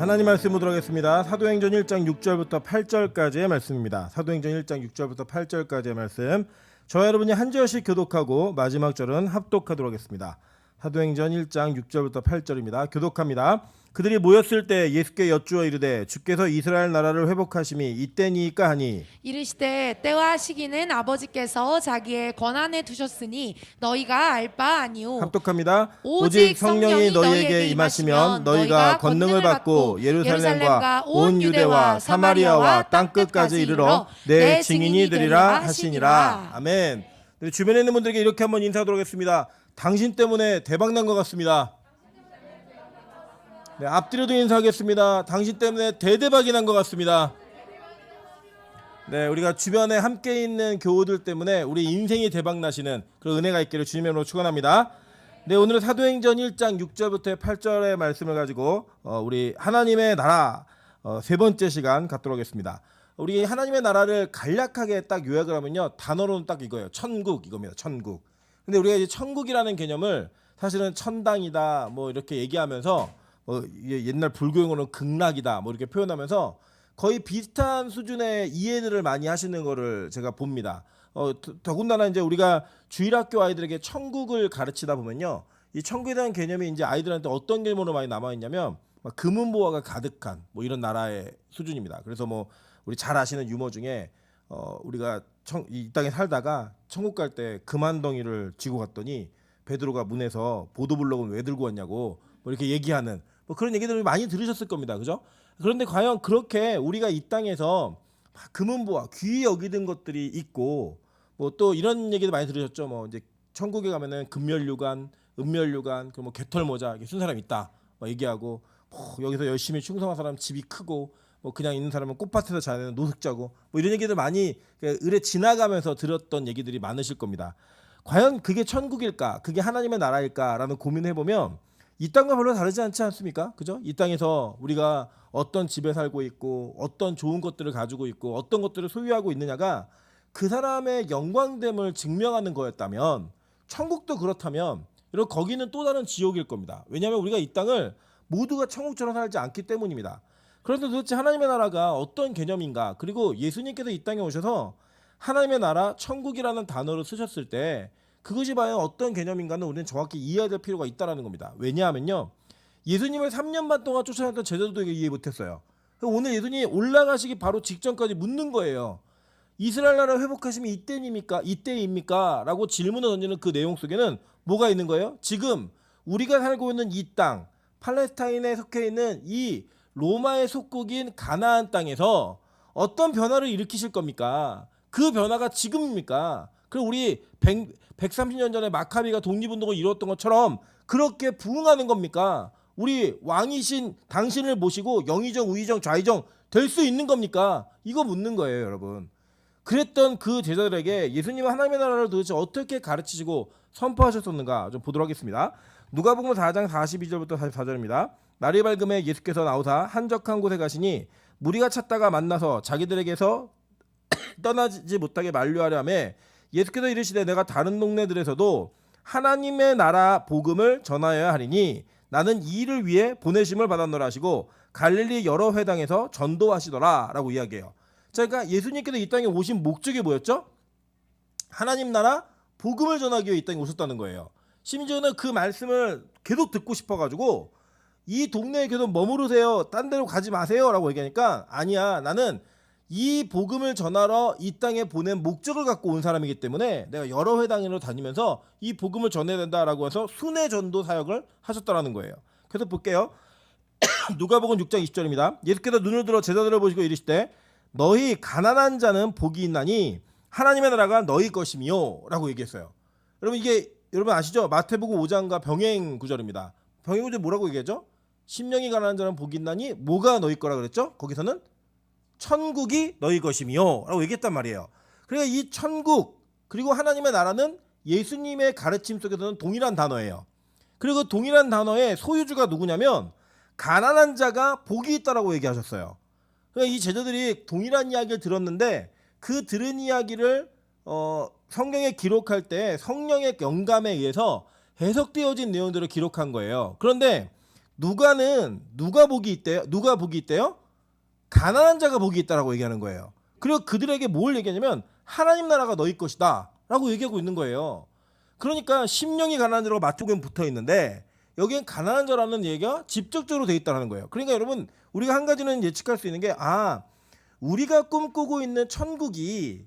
하나님 말씀 보도록 하겠습니다. 사도행전 1장 6절부터 8절까지의 말씀입니다. 사도행전 1장 6절부터 8절까지의 말씀, 저와 여러분이 한 절씩 교독하고 마지막 절은 합독하도록 하겠습니다. 사도행전 1장 6절부터 8절입니다. 교독합니다. 그들이 모였을 때 예수께 여쭈어 이르되 주께서 이스라엘 나라를 회복하심이 이때니까 하니, 이르시되 때와 시기는 아버지께서 자기의 권한에 두셨으니 너희가 알 바 아니오. 합독합니다. 오직 성령이 너희에게 임하시면 너희가 권능을 받고 예루살렘과 온 유대와 사마리아와 땅끝까지 이르러 내 증인이 되리라 하시니라. 아멘. 네, 주변에 있는 분들에게 이렇게 한번 인사하도록 하겠습니다. 당신 때문에 대박난 것 같습니다. 네, 앞뒤로도 인사하겠습니다. 당신 때문에 대대박이 난 것 같습니다. 네, 우리가 주변에 함께 있는 교우들 때문에 우리 인생이 대박 나시는 그런 은혜가 있기를 주님의 이름으로 축원합니다. 네, 오늘은 사도행전 1장 6절부터 8절의 말씀을 가지고 우리 하나님의 나라 세 번째 시간 갖도록 하겠습니다. 우리 하나님의 나라를 간략하게 딱 요약을 하면요, 단어로는 딱 이거예요. 천국, 이겁니다. 천국. 근데 우리가 이제 천국이라는 개념을 사실은 천당이다 뭐 이렇게 얘기하면서 이게 옛날 불교용어로는 극락이다 뭐 이렇게 표현하면서 거의 비슷한 수준의 이해들을 많이 하시는 거를 제가 봅니다. 더군다나 이제 우리가 주일학교 아이들에게 천국을 가르치다 보면요, 이 천국에 대한 개념이 이제 아이들한테 어떤 개념으로 많이 남아 있냐면 금은보화가 가득한 뭐 이런 나라의 수준입니다. 그래서 뭐 우리 잘 아시는 유머 중에 우리가 이 땅에 살다가 천국 갈 때 금한덩이를 쥐고 갔더니 베드로가 문에서 보도블록은 왜 들고 왔냐고 뭐 이렇게 얘기하는 뭐 그런 얘기들을 많이 들으셨을 겁니다. 그죠? 그런데 과연 그렇게 우리가 이 땅에서 금은보화 귀히 여기던 것들이 있고 뭐 또 이런 얘기도 많이 들으셨죠. 뭐 이제 천국에 가면은 금면류관, 은면류관, 그 뭐 개털모자 이렇게 쓴 사람 있다 뭐 얘기하고, 뭐 여기서 열심히 충성한 사람 집이 크고 뭐 그냥 있는 사람은 꽃밭에서 자는 노숙자고 뭐 이런 얘기들 많이 의례 지나가면서 들었던 얘기들이 많으실 겁니다. 과연 그게 천국일까? 그게 하나님의 나라일까라는 고민을 해보면 이 땅과 별로 다르지 않지 않습니까? 그죠? 이 땅에서 우리가 어떤 집에 살고 있고 어떤 좋은 것들을 가지고 있고 어떤 것들을 소유하고 있느냐가 그 사람의 영광됨을 증명하는 거였다면, 천국도 그렇다면 여러분 거기는 또 다른 지옥일 겁니다. 왜냐하면 우리가 이 땅을 모두가 천국처럼 살지 않기 때문입니다. 그런데 도대체 하나님의 나라가 어떤 개념인가, 그리고 예수님께서 이 땅에 오셔서 하나님의 나라, 천국이라는 단어를 쓰셨을 때 그것이 과연 어떤 개념인가는 우리는 정확히 이해해야 될 필요가 있다는 겁니다. 왜냐하면요, 예수님을 3년 반 동안 쫓아냈던 제자들도 이해 못했어요. 오늘 예수님이 올라가시기 바로 직전까지 묻는 거예요. 이스라엘 나라 회복하시면 이때입니까? 라고 질문을 던지는 그 내용 속에는 뭐가 있는 거예요? 지금 우리가 살고 있는 이 땅, 팔레스타인에 속해 있는 이 로마의 속국인 가나안 땅에서 어떤 변화를 일으키실 겁니까? 그 변화가 지금입니까? 그리고 우리 130년 전에 마카비가 독립운동을 이뤘던 것처럼 그렇게 부흥하는 겁니까? 우리 왕이신 당신을 모시고 영의정, 우의정, 좌의정 될 수 있는 겁니까? 이거 묻는 거예요, 여러분. 그랬던 그 제자들에게 예수님은 하나님의 나라를 도대체 어떻게 가르치시고 선포하셨었는가 좀 보도록 하겠습니다. 누가복음 4장 42절부터 44절입니다. 날이 밝음에 예수께서 나오사 한적한 곳에 가시니 무리가 찾다가 만나서 자기들에게서 떠나지 못하게 만류하려며 예수께서 이르시되 내가 다른 동네들에서도 하나님의 나라 복음을 전하여야 하리니 나는 이 일을 위해 보내심을 받았노라 하시고 갈릴리 여러 회당에서 전도하시더라 라고 이야기해요. 자, 그러니까 예수님께서 이 땅에 오신 목적이 뭐였죠? 하나님 나라 복음을 전하기 위해 이 땅에 오셨다는 거예요. 심지어는 그 말씀을 계속 듣고 싶어가지고 이 동네에 계속 머무르세요, 딴 데로 가지 마세요 라고 얘기하니까, 아니야, 나는 이 복음을 전하러 이 땅에 보낸 목적을 갖고 온 사람이기 때문에 내가 여러 회당으로 다니면서 이 복음을 전해야 된다라고 해서 순회 전도 사역을 하셨다라는 거예요. 그래서 볼게요. 누가복음 6장 20절입니다. 예수께서 눈을 들어 제자들을 보시고 이르시되 너희 가난한 자는 복이 있나니 하나님의 나라가 너희 것이미요 라고 얘기했어요. 여러분 이게 여러분 아시죠? 마태복음 5장과 병행 구절입니다. 병행 구절 뭐라고 얘기하죠? 심령이 가난한 자는 복이 있나니 뭐가 너희 거라 그랬죠? 거기서는 천국이 너희 것이미요 라고 얘기했단 말이에요. 그러니까 이 천국 그리고 하나님의 나라는 예수님의 가르침 속에서는 동일한 단어예요. 그리고 그 동일한 단어의 소유주가 누구냐면 가난한 자가 복이 있다라고 얘기하셨어요. 그러니까 이 제자들이 동일한 이야기를 들었는데 그 들은 이야기를 성경에 기록할 때 성령의 영감에 의해서 해석되어진 내용들을 기록한 거예요. 그런데 누가 복이 있대요? 누가 복이 있대요? 가난한 자가 복이 있다라고 얘기하는 거예요. 그리고 그들에게 뭘 얘기하냐면 하나님 나라가 너희 것이다 라고 얘기하고 있는 거예요. 그러니까 심령이 가난한 자라고 마태복음에 붙어 있는데 여기엔 가난한 자라는 얘기가 직접적으로 돼 있다는 거예요. 그러니까 여러분 우리가 한 가지는 예측할 수 있는 게 우리가 꿈꾸고 있는 천국이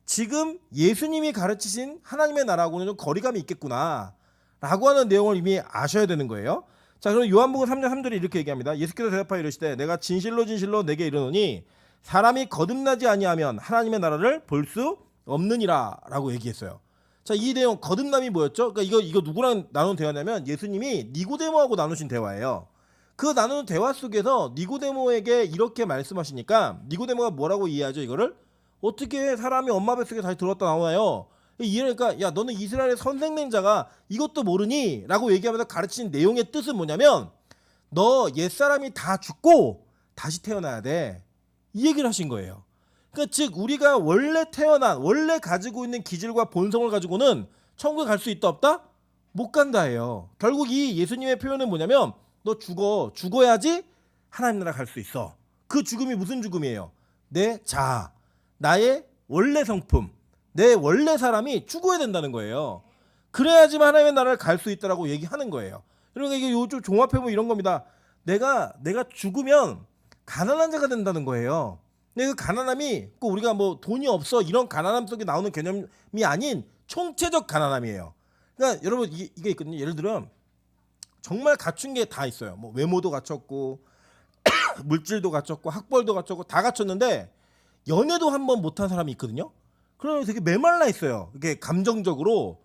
지금 예수님이 가르치신 하나님의 나라하고는 좀 거리감이 있겠구나 라고 하는 내용을 이미 아셔야 되는 거예요. 자, 그럼 요한복음 3장 3절에 이렇게 얘기합니다. 예수께서 대답하여 이르시되 내가 진실로 진실로 내게 이르노니 사람이 거듭나지 아니하면 하나님의 나라를 볼 수 없느니라 라고 얘기했어요. 자, 이 내용 거듭남이 뭐였죠? 그러니까 이거 누구랑 나눈 대화냐면 예수님이 니고데모하고 나누신 대화예요. 그 나누는 대화 속에서 니고데모에게 이렇게 말씀하시니까 니고데모가 뭐라고 이해하죠? 이거를 어떻게 사람이 엄마 뱃속에 다시 들어왔다 나오나요? 이러니까 야 너는 이스라엘의 선생된 자가 이것도 모르니? 라고 얘기하면서 가르친 내용의 뜻은 뭐냐면 너 옛사람이 다 죽고 다시 태어나야 돼. 이 얘기를 하신 거예요. 그러니까 즉 우리가 원래 가지고 있는 기질과 본성을 가지고는 천국에 갈 수 있다 없다? 못 간다예요. 결국 이 예수님의 표현은 뭐냐면 너 죽어야지 하나님 나라 갈 수 있어. 그 죽음이 무슨 죽음이에요? 내 자아, 나의 원래 성품, 내 원래 사람이 죽어야 된다는 거예요. 그래야지만 하나님의 나라를 갈 수 있다라고 얘기하는 거예요. 그러니까 이게 요즘 종합해보면 이런 겁니다. 내가 죽으면 가난한 자가 된다는 거예요. 근데 그 가난함이 꼭 우리가 뭐 돈이 없어 이런 가난함 속에 나오는 개념이 아닌 총체적 가난함이에요. 그러니까 여러분 이게 있거든요. 예를 들어 정말 갖춘 게 다 있어요. 뭐 외모도 갖췄고 물질도 갖췄고 학벌도 갖췄고 다 갖췄는데 연애도 한 번 못한 사람이 있거든요. 그러면 되게 메말라 있어요. 이게 감정적으로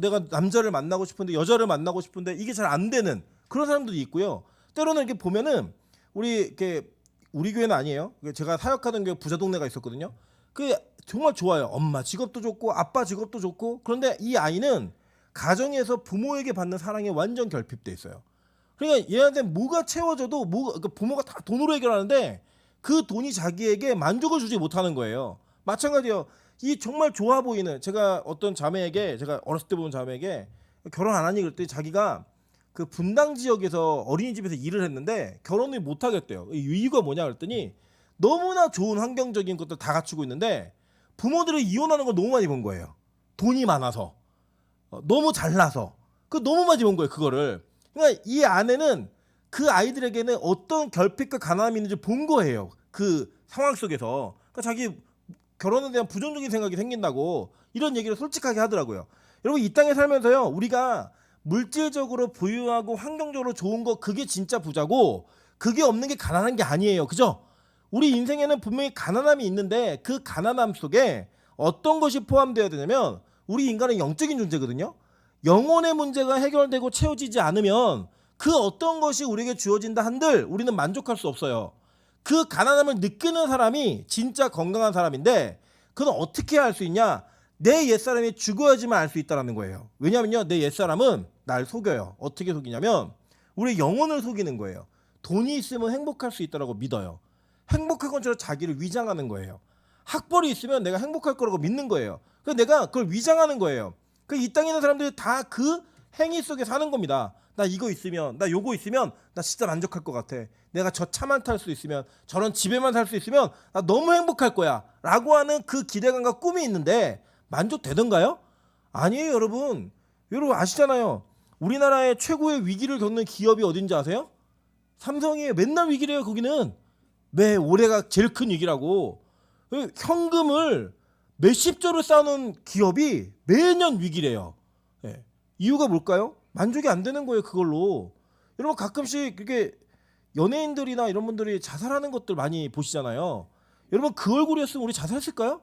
내가 남자를 만나고 싶은데 여자를 만나고 싶은데 이게 잘 안 되는 그런 사람들이 있고요. 때로는 이렇게 보면은 우리 교회는 아니에요. 제가 사역하던 교회 부자 동네가 있었거든요. 그 정말 좋아요. 엄마 직업도 좋고 아빠 직업도 좋고 그런데 이 아이는 가정에서 부모에게 받는 사랑에 완전 결핍돼 있어요. 그러니까 얘한테 뭐가 채워져도 그러니까 부모가 다 돈으로 해결하는데 그 돈이 자기에게 만족을 주지 못하는 거예요. 마찬가지예요. 이 정말 좋아 보이는 제가 어떤 자매에게 제가 어렸을 때 본 자매에게 결혼 안 하니 그랬더니 자기가 그 분당 지역에서 어린이집에서 일을 했는데 결혼을 못 하겠대요. 이유가 뭐냐 그랬더니 너무나 좋은 환경적인 것들 다 갖추고 있는데 부모들이 이혼하는 걸 너무 많이 본 거예요. 돈이 많아서 너무 잘나서 너무 많이 본 거예요. 그거를. 그러니까 이 아내는 그 아이들에게는 어떤 결핍과 가난함이 있는지 본 거예요. 그 상황 속에서. 그러니까 자기 결혼에 대한 부정적인 생각이 생긴다고 이런 얘기를 솔직하게 하더라고요. 여러분 이 땅에 살면서요. 우리가 물질적으로 부유하고 환경적으로 좋은 거 그게 진짜 부자고 그게 없는 게 가난한 게 아니에요. 그죠? 우리 인생에는 분명히 가난함이 있는데 그 가난함 속에 어떤 것이 포함되어야 되냐면 우리 인간은 영적인 존재거든요. 영혼의 문제가 해결되고 채워지지 않으면 그 어떤 것이 우리에게 주어진다 한들 우리는 만족할 수 없어요. 그 가난함을 느끼는 사람이 진짜 건강한 사람인데 그건 어떻게 알 수 있냐? 내 옛사람이 죽어야지만 알 수 있다는 거예요. 왜냐면요. 내 옛사람은 날 속여요. 어떻게 속이냐면 우리 영혼을 속이는 거예요. 돈이 있으면 행복할 수 있다고 믿어요. 행복한 것처럼 자기를 위장하는 거예요. 학벌이 있으면 내가 행복할 거라고 믿는 거예요. 그래서 내가 그걸 위장하는 거예요. 이 땅에 있는 사람들이 다 그 행위 속에 사는 겁니다. 나 이거 있으면, 나 요거 있으면 나 진짜 만족할 것 같아. 내가 저 차만 탈 수 있으면, 저런 집에만 살 수 있으면 나 너무 행복할 거야 라고 하는 그 기대감과 꿈이 있는데 만족되던가요? 아니에요. 여러분 아시잖아요. 우리나라의 최고의 위기를 겪는 기업이 어딘지 아세요? 삼성이에요. 맨날 위기래요. 거기는 매 올해가 제일 큰 위기라고. 현금을 몇십조를 쌓는 기업이 매년 위기래요. 예. 이유가 뭘까요? 만족이 안 되는 거예요. 그걸로. 여러분 가끔씩 그렇게 연예인들이나 이런 분들이 자살하는 것들 많이 보시잖아요. 여러분 그 얼굴이었으면 우리 자살했을까요?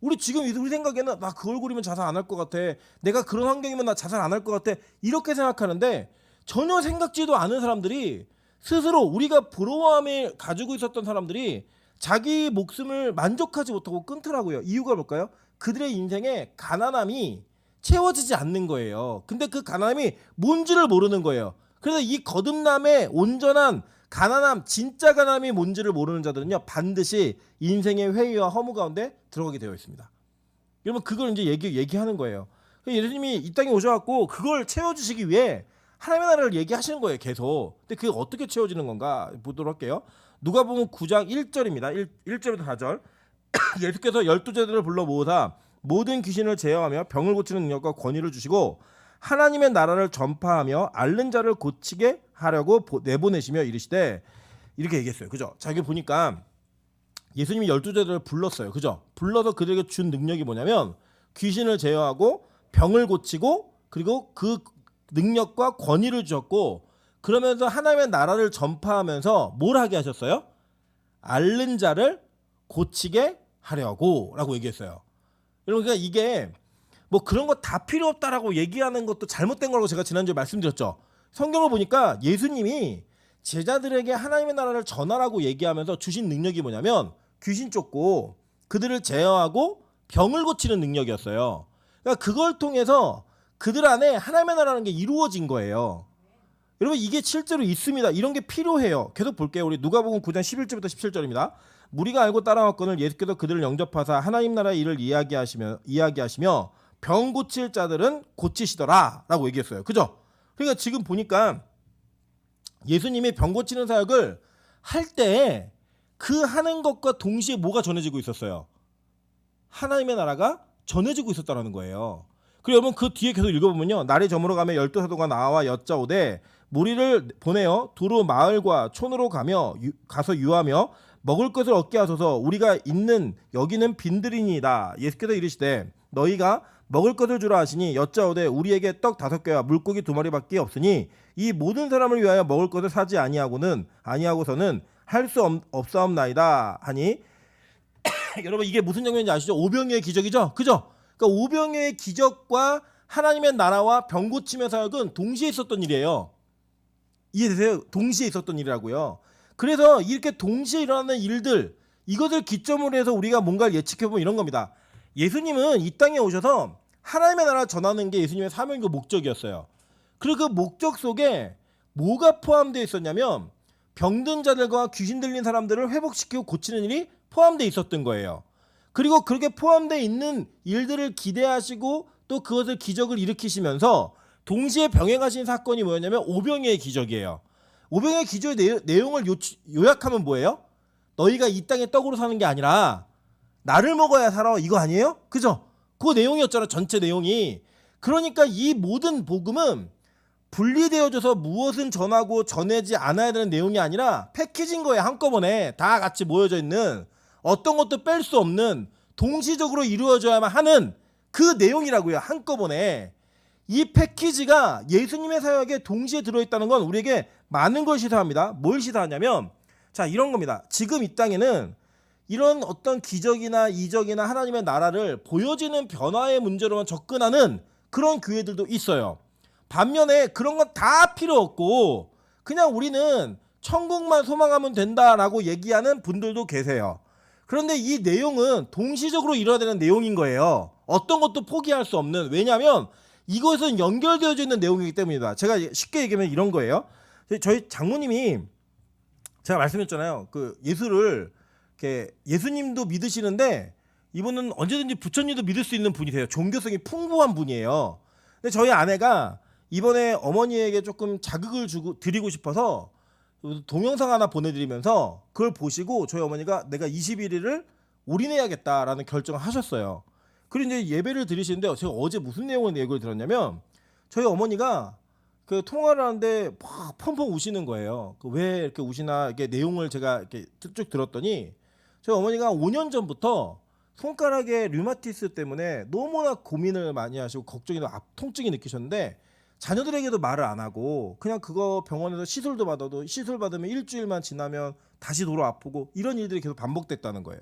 우리 지금 우리 생각에는 나 그 얼굴이면 자살 안 할 것 같아. 내가 그런 환경이면 나 자살 안 할 것 같아. 이렇게 생각하는데 전혀 생각지도 않은 사람들이 스스로 우리가 부러워함을 가지고 있었던 사람들이 자기 목숨을 만족하지 못하고 끊더라고요. 이유가 뭘까요? 그들의 인생에 가난함이 채워지지 않는 거예요. 근데 그 가난함이 뭔지를 모르는 거예요. 그래서 이 거듭남의 온전한 가난함, 진짜 가난함이 뭔지를 모르는 자들은요 반드시 인생의 회의와 허무 가운데 들어가게 되어 있습니다. 여러분 그걸 이제 얘기하는 거예요. 예수님이 이 땅에 오셔갖고 그걸 채워주시기 위해 하나님의 나라를 얘기하시는 거예요, 계속. 근데 그게 어떻게 채워지는 건가 보도록 할게요. 누가복음 9장 1절입니다. 1절부터 4절. 예수께서 12제자들을 불러 모으사 모든 귀신을 제어하며 병을 고치는 능력과 권위를 주시고 하나님의 나라를 전파하며 앓는 자를 고치게 하려고 내보내시며 이르시되, 이렇게 얘기했어요. 그죠? 자, 여기 보니까 예수님이 12제자들을 불렀어요. 그죠? 불러서 그들에게 준 능력이 뭐냐면 귀신을 제어하고 병을 고치고 그리고 그 능력과 권위를 주셨고, 그러면서 하나님의 나라를 전파하면서 뭘 하게 하셨어요? 앓는 자를 고치게 하려고 라고 얘기했어요. 그러니까 이게 뭐 그런 거 다 필요 없다라고 얘기하는 것도 잘못된 거라고 제가 지난주에 말씀드렸죠. 성경을 보니까 예수님이 제자들에게 하나님의 나라를 전하라고 얘기하면서 주신 능력이 뭐냐면 귀신 쫓고 그들을 제어하고 병을 고치는 능력이었어요. 그러니까 그걸 통해서 그들 안에 하나님의 나라라는 게 이루어진 거예요. 여러분, 이게 실제로 있습니다. 이런 게 필요해요. 계속 볼게요. 우리 누가복음 9장 11절부터 17절입니다. 무리가 알고 따라왔거늘 예수께서 그들을 영접하사 하나님 나라의 일을 이야기하시며 병 고칠 자들은 고치시더라 라고 얘기했어요. 그죠? 그러니까 지금 보니까 예수님이 병 고치는 사역을 할 때 그 하는 것과 동시에 뭐가 전해지고 있었어요? 하나님의 나라가 전해지고 있었다는 거예요. 그리고 여러분, 그 뒤에 계속 읽어보면요, 날이 저물어 가며 12사도가 나와 여짜오되 무리를 보내어 두루 마을과 촌으로 가서 유하며 먹을 것을 얻게 하소서. 우리가 있는 여기는 빈들이니이다. 예수께서 이르시되 너희가 먹을 것을 주라 하시니 여짜오되 우리에게 떡 5개와 물고기 2마리밖에 없으니 이 모든 사람을 위하여 먹을 것을 사지 아니하고서는 할 수 없사옵나이다 하니 여러분, 이게 무슨 장면인지 아시죠? 오병이어의 기적이죠? 그죠? 그러니까 오병이어의 기적과 하나님의 나라와 병 고침의 사역은 동시에 있었던 일이에요. 이해되세요? 동시에 있었던 일이라고요. 그래서 이렇게 동시에 일어나는 일들, 이것을 기점으로 해서 우리가 뭔가를 예측해보면 이런 겁니다. 예수님은 이 땅에 오셔서 하나님의 나라를 전하는 게 예수님의 사명이고 목적이었어요. 그리고 그 목적 속에 뭐가 포함되어 있었냐면 병든 자들과 귀신 들린 사람들을 회복시키고 고치는 일이 포함되어 있었던 거예요. 그리고 그렇게 포함되어 있는 일들을 기대하시고 또 그것을 기적을 일으키시면서 동시에 병행하신 사건이 뭐였냐면 오병이어의 기적이에요. 오병이어의 기적의 내용을 요약하면 뭐예요? 너희가 이 땅에 떡으로 사는 게 아니라 나를 먹어야 살아, 이거 아니에요? 그죠? 그 내용이었잖아, 전체 내용이. 그러니까 이 모든 복음은 분리되어져서 무엇은 전하고 전하지 않아야 되는 내용이 아니라 패키지인 거예요. 한꺼번에 다 같이 모여져 있는, 어떤 것도 뺄 수 없는, 동시적으로 이루어져야만 하는 그 내용이라고요. 한꺼번에. 이 패키지가 예수님의 사역에 동시에 들어있다는 건 우리에게 많은 걸 시사합니다. 뭘 시사하냐면, 자, 이런 겁니다. 지금 이 땅에는 이런 어떤 기적이나 이적이나 하나님의 나라를 보여지는 변화의 문제로만 접근하는 그런 교회들도 있어요. 반면에 그런 건 다 필요 없고 그냥 우리는 천국만 소망하면 된다라고 얘기하는 분들도 계세요. 그런데 이 내용은 동시적으로 이루어야 되는 내용인 거예요. 어떤 것도 포기할 수 없는. 왜냐하면 이것은 연결되어져 있는 내용이기 때문이다. 제가 쉽게 얘기하면 이런 거예요. 저희 장모님이, 제가 말씀했잖아요, 그 예수를 이렇게, 예수님도 믿으시는데 이분은 언제든지 부처님도 믿을 수 있는 분이세요. 종교성이 풍부한 분이에요. 근데 저희 아내가 이번에 어머니에게 조금 자극을 드리고 싶어서 동영상 하나 보내드리면서 그걸 보시고 저희 어머니가 내가 21일을 올인해야겠다라는 결정을 하셨어요. 그리고 이제 예배를 드리시는데 제가 어제 무슨 내용을 얘기를 들었냐면 저희 어머니가 그 통화를 하는데 막 펑펑 우시는 거예요. 왜 이렇게 우시나, 이렇게 내용을 제가 이렇게 쭉 들었더니 저희 어머니가 5년 전부터 손가락에 류마티스 때문에 너무나 고민을 많이 하시고 걱정이나 통증이 느끼셨는데 자녀들에게도 말을 안 하고 그냥 그거 병원에서 시술도 받아도 시술 받으면 일주일만 지나면 다시 돌아 아프고 이런 일들이 계속 반복됐다는 거예요.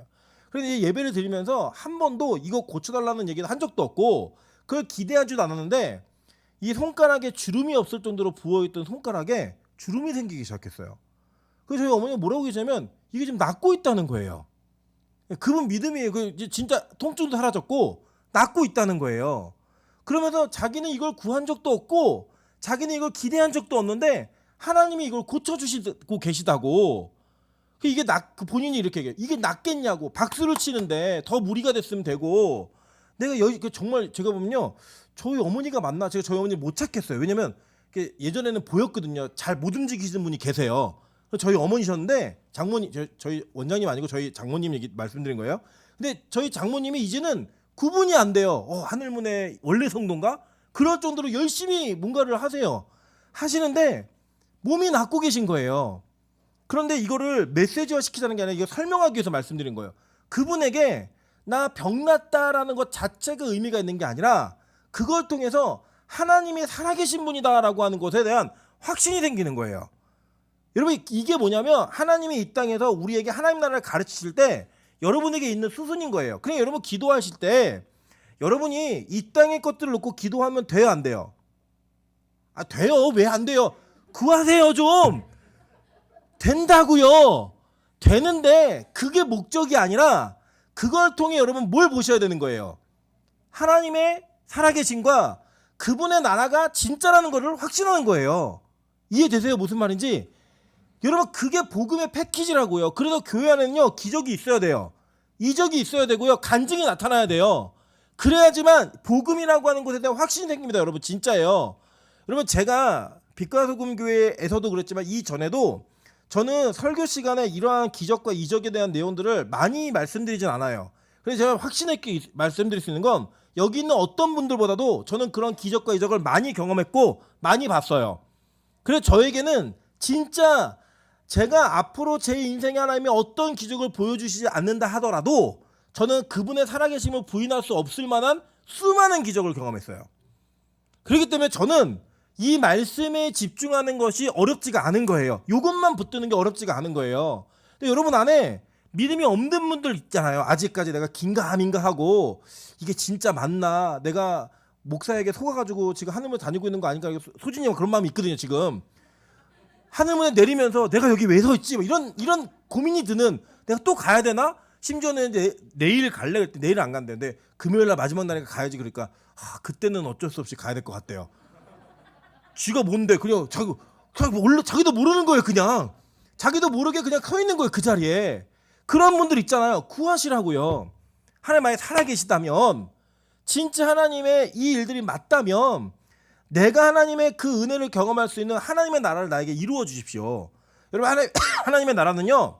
그런데 예배를 드리면서 한 번도 이거 고쳐달라는 얘기를 한 적도 없고 그걸 기대하지도 않았는데 이 손가락에 주름이 없을 정도로 부어있던 손가락에 주름이 생기기 시작했어요. 그래서 저희 어머니가 뭐라고 계시냐면 이게 지금 낫고 있다는 거예요. 그분 믿음이에요. 진짜 통증도 사라졌고 낫고 있다는 거예요. 그러면서 자기는 이걸 구한 적도 없고 자기는 이걸 기대한 적도 없는데 하나님이 이걸 고쳐주시고 계시다고. 이게 본인이 이렇게 얘기해요. 이게 낫겠냐고. 박수를 치는데 더 무리가 됐으면 되고. 내가 정말 제가 보면요, 저희 어머니가 맞나, 제가 저희 어머니 못 찾겠어요. 왜냐면 예전에는 보였거든요. 잘 못 움직이시는 분이 계세요. 저희 어머니셨는데 장모님 저희 원장님 아니고 저희 장모님 얘기 말씀드린 거예요. 근데 저희 장모님이 이제는 구분이 안 돼요. 하늘문의 원래 성도인가? 그럴 정도로 열심히 뭔가를 하시는데 몸이 낫고 계신 거예요. 그런데 이거를 메시지화 시키자는 게 아니라 이거 설명하기 위해서 말씀드린 거예요. 그분에게 나 병났다라는 것 자체가 의미가 있는 게 아니라 그걸 통해서 하나님이 살아계신 분이다라고 하는 것에 대한 확신이 생기는 거예요. 여러분 이게 뭐냐면 하나님이 이 땅에서 우리에게 하나님 나라를 가르치실 때 여러분에게 있는 수순인 거예요. 그냥 여러분 기도하실 때 여러분이 이 땅의 것들을 놓고 기도하면 돼요 안 돼요? 돼요. 왜 안 돼요? 구하세요 좀. 된다고요. 되는데 그게 목적이 아니라 그걸 통해 여러분 뭘 보셔야 되는 거예요. 하나님의 살아계심과 그분의 나라가 진짜라는 것을 확신하는 거예요. 이해되세요? 무슨 말인지? 여러분 그게 복음의 패키지라고요. 그래서 교회 안에는요 기적이 있어야 돼요. 이적이 있어야 되고요. 간증이 나타나야 돼요. 그래야지만 복음이라고 하는 것에 대한 확신이 생깁니다. 여러분 진짜예요. 여러분 제가 빛과 소금 교회에서도 그랬지만 이전에도 저는 설교 시간에 이러한 기적과 이적에 대한 내용들을 많이 말씀드리진 않아요. 그래서 제가 확신 있게 말씀드릴 수 있는 건 여기 있는 어떤 분들보다도 저는 그런 기적과 이적을 많이 경험했고 많이 봤어요. 그래서 저에게는 진짜 제가 앞으로 제 인생에 하나님이 어떤 기적을 보여주시지 않는다 하더라도 저는 그분의 살아계심을 부인할 수 없을 만한 수많은 기적을 경험했어요. 그렇기 때문에 저는 이 말씀에 집중하는 것이 어렵지가 않은 거예요. 이것만 붙드는 게 어렵지가 않은 거예요. 근데 여러분 안에 믿음이 없는 분들 있잖아요. 아직까지 내가 긴가민가 하고 이게 진짜 맞나? 내가 목사에게 속아가지고 지금 하늘문 다니고 있는 거 아닌가? 소진이가 그런 마음이 있거든요. 지금 하늘문에 내리면서 내가 여기 왜 서 있지? 이런 고민이 드는 내가 또 가야 되나? 심지어는 이제 내일 갈래 그랬더니 내일은 안 간대는데 금요일날 마지막 날이니까 가야지 그러니까 그때는 어쩔 수 없이 가야 될 것 같대요. 쥐가 뭔데 그냥 자기 원래 자기도 모르는 거예요. 그냥 자기도 모르게 그냥 서 있는 거예요. 그 자리에. 그런 분들 있잖아요. 구하시라고요. 하나님 만약에 살아계시다면 진짜 하나님의 이 일들이 맞다면 내가 하나님의 그 은혜를 경험할 수 있는 하나님의 나라를 나에게 이루어 주십시오. 여러분 하나님의 나라는요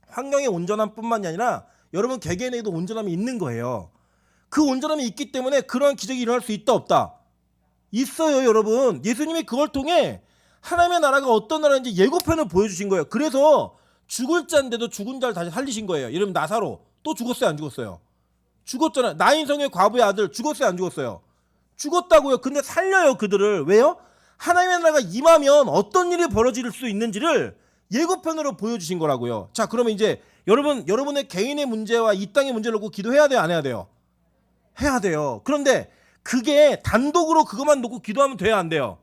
환경의 온전함 뿐만이 아니라 여러분 개개인에게도 온전함이 있는 거예요. 그 온전함이 있기 때문에 그런 기적이 일어날 수 있다 없다? 있어요. 여러분 예수님이 그걸 통해 하나님의 나라가 어떤 나라인지 예고편을 보여주신 거예요. 그래서 죽을 자인데도 죽은 자를 다시 살리신 거예요. 이러면 나사로 또 죽었어요 안 죽었어요? 죽었잖아요. 나인성의 과부의 아들 죽었어요 안 죽었어요? 죽었다고요. 근데 살려요 그들을. 왜요? 하나님의 나라가 임하면 어떤 일이 벌어질 수 있는지를 예고편으로 보여주신 거라고요. 자 그러면 이제 여러분의 개인의 문제와 이 땅의 문제를 놓고 기도해야 돼요 안 해야 돼요? 해야 돼요. 그런데 그게 단독으로 그것만 놓고 기도하면 돼요 안 돼요?